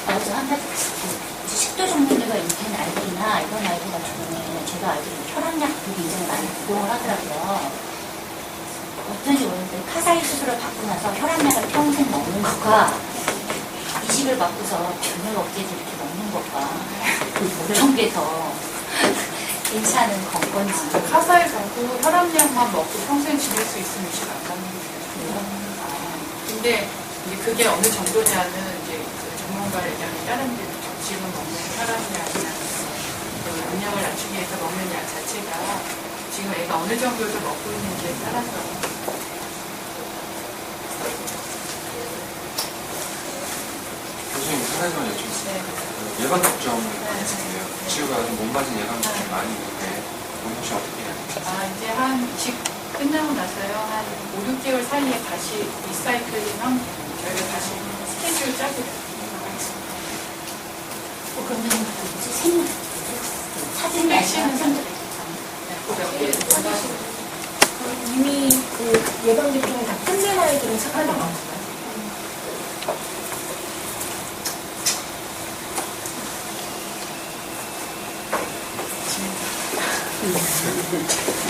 어제 한 가지 식도 종류가 있는 아이들이나 이런 아이들 같은 경우에는 제가 알기로는 혈압약도 굉장히 많이 복용을 하더라고요. 어쩐지 모르는데 카사이 수술을 받고 나서 혈압약을 평생 먹는 것과 이식을 받고서 저녁 억제제 이렇게 먹는 것과 어떤 게 더 괜찮은 건지. 카사에 가고 혈압약만 먹고 평생 지낼 수 있으면 이식 안 받는 게 좋아요. 근데 이제 그게 어느 정도냐는 이제 그 전문가 얘기하면 다른 데 지금 먹는 혈압약이나 그 압력을 낮추기 위해서 먹는 약 자체가 지금 애가 어느 정도에서 먹고 있는지에 따라서 교수님, 한 가지만 여쭤보겠습니다. 예방 접종을 많이 했는데요. 치료가 좀 못 맞은 예방 접종 많이 있는데 혹시 어떻게 해야 될지. 이제 한 이식 끝나고 나서요 한 5, 6개월 사이에 다시 리사이클링 하면 저희가 다시 스케줄 짜게 돼요. 그러면 그 사진이 아니라 이미 그 예방접종을 다 끝낸 아이들은 착하지 않았어요.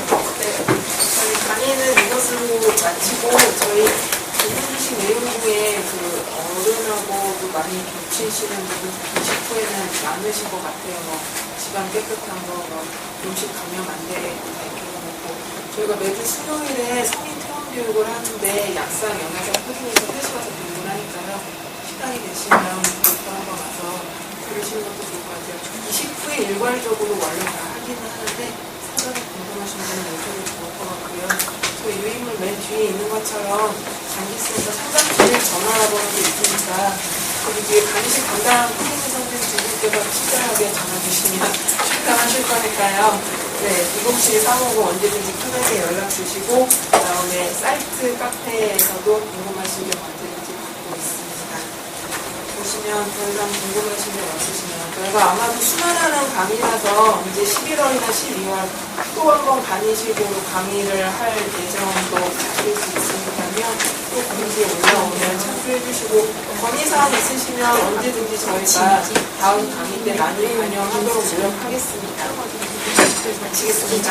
저희 강의는 이것으로 마치고 저희 해주신 내용 중에 그 어른하고도 많이 겹치시는 부분 이식 후에는 많으신 것 같아요. 뭐 집안 깨끗한 거, 뭐 음식 감염 안 되게 이렇게 먹고 저희가 매주 수요일에 성인 체험 교육을 하는데 약상 영양사 표준에서 회식와서 교육을 하니까요. 시간이 되시면 그것도 한번 와서 들으시는 것도 좋을 것 같아요. 이식 후에 일괄적으로 원래 다 하기는 하는데 사전에 궁금하신 분은 오셔도 좋을 것 같고요. 저희 유인물 맨 뒤에 있는 것처럼 장기센터 상담실 전화번호도 있으니까 거기 뒤에 강의실 담당 선생님 두 분께서 친절하게 전화 주시면 출강하실 거니까요. 네, 772-350 언제든지 편하게 연락 주시고 그다음에 사이트 카페에서도 궁금하신 점 언제든지 받고 있습니다. 보시면 더 이상 궁금하신 점 없으시면 저희가 아마도 수많은 강의라서 이제 11월이나 12월 또 한 번 강의식으로 강의를 할 예정도 가질 수 있으니까요. 또 공지에 올라오면 참조해 주시고 건의사항 있으시면 언제든지 저희가 다음 강의 때 많이 반영하도록 노력하겠습니다. 마치겠습니다.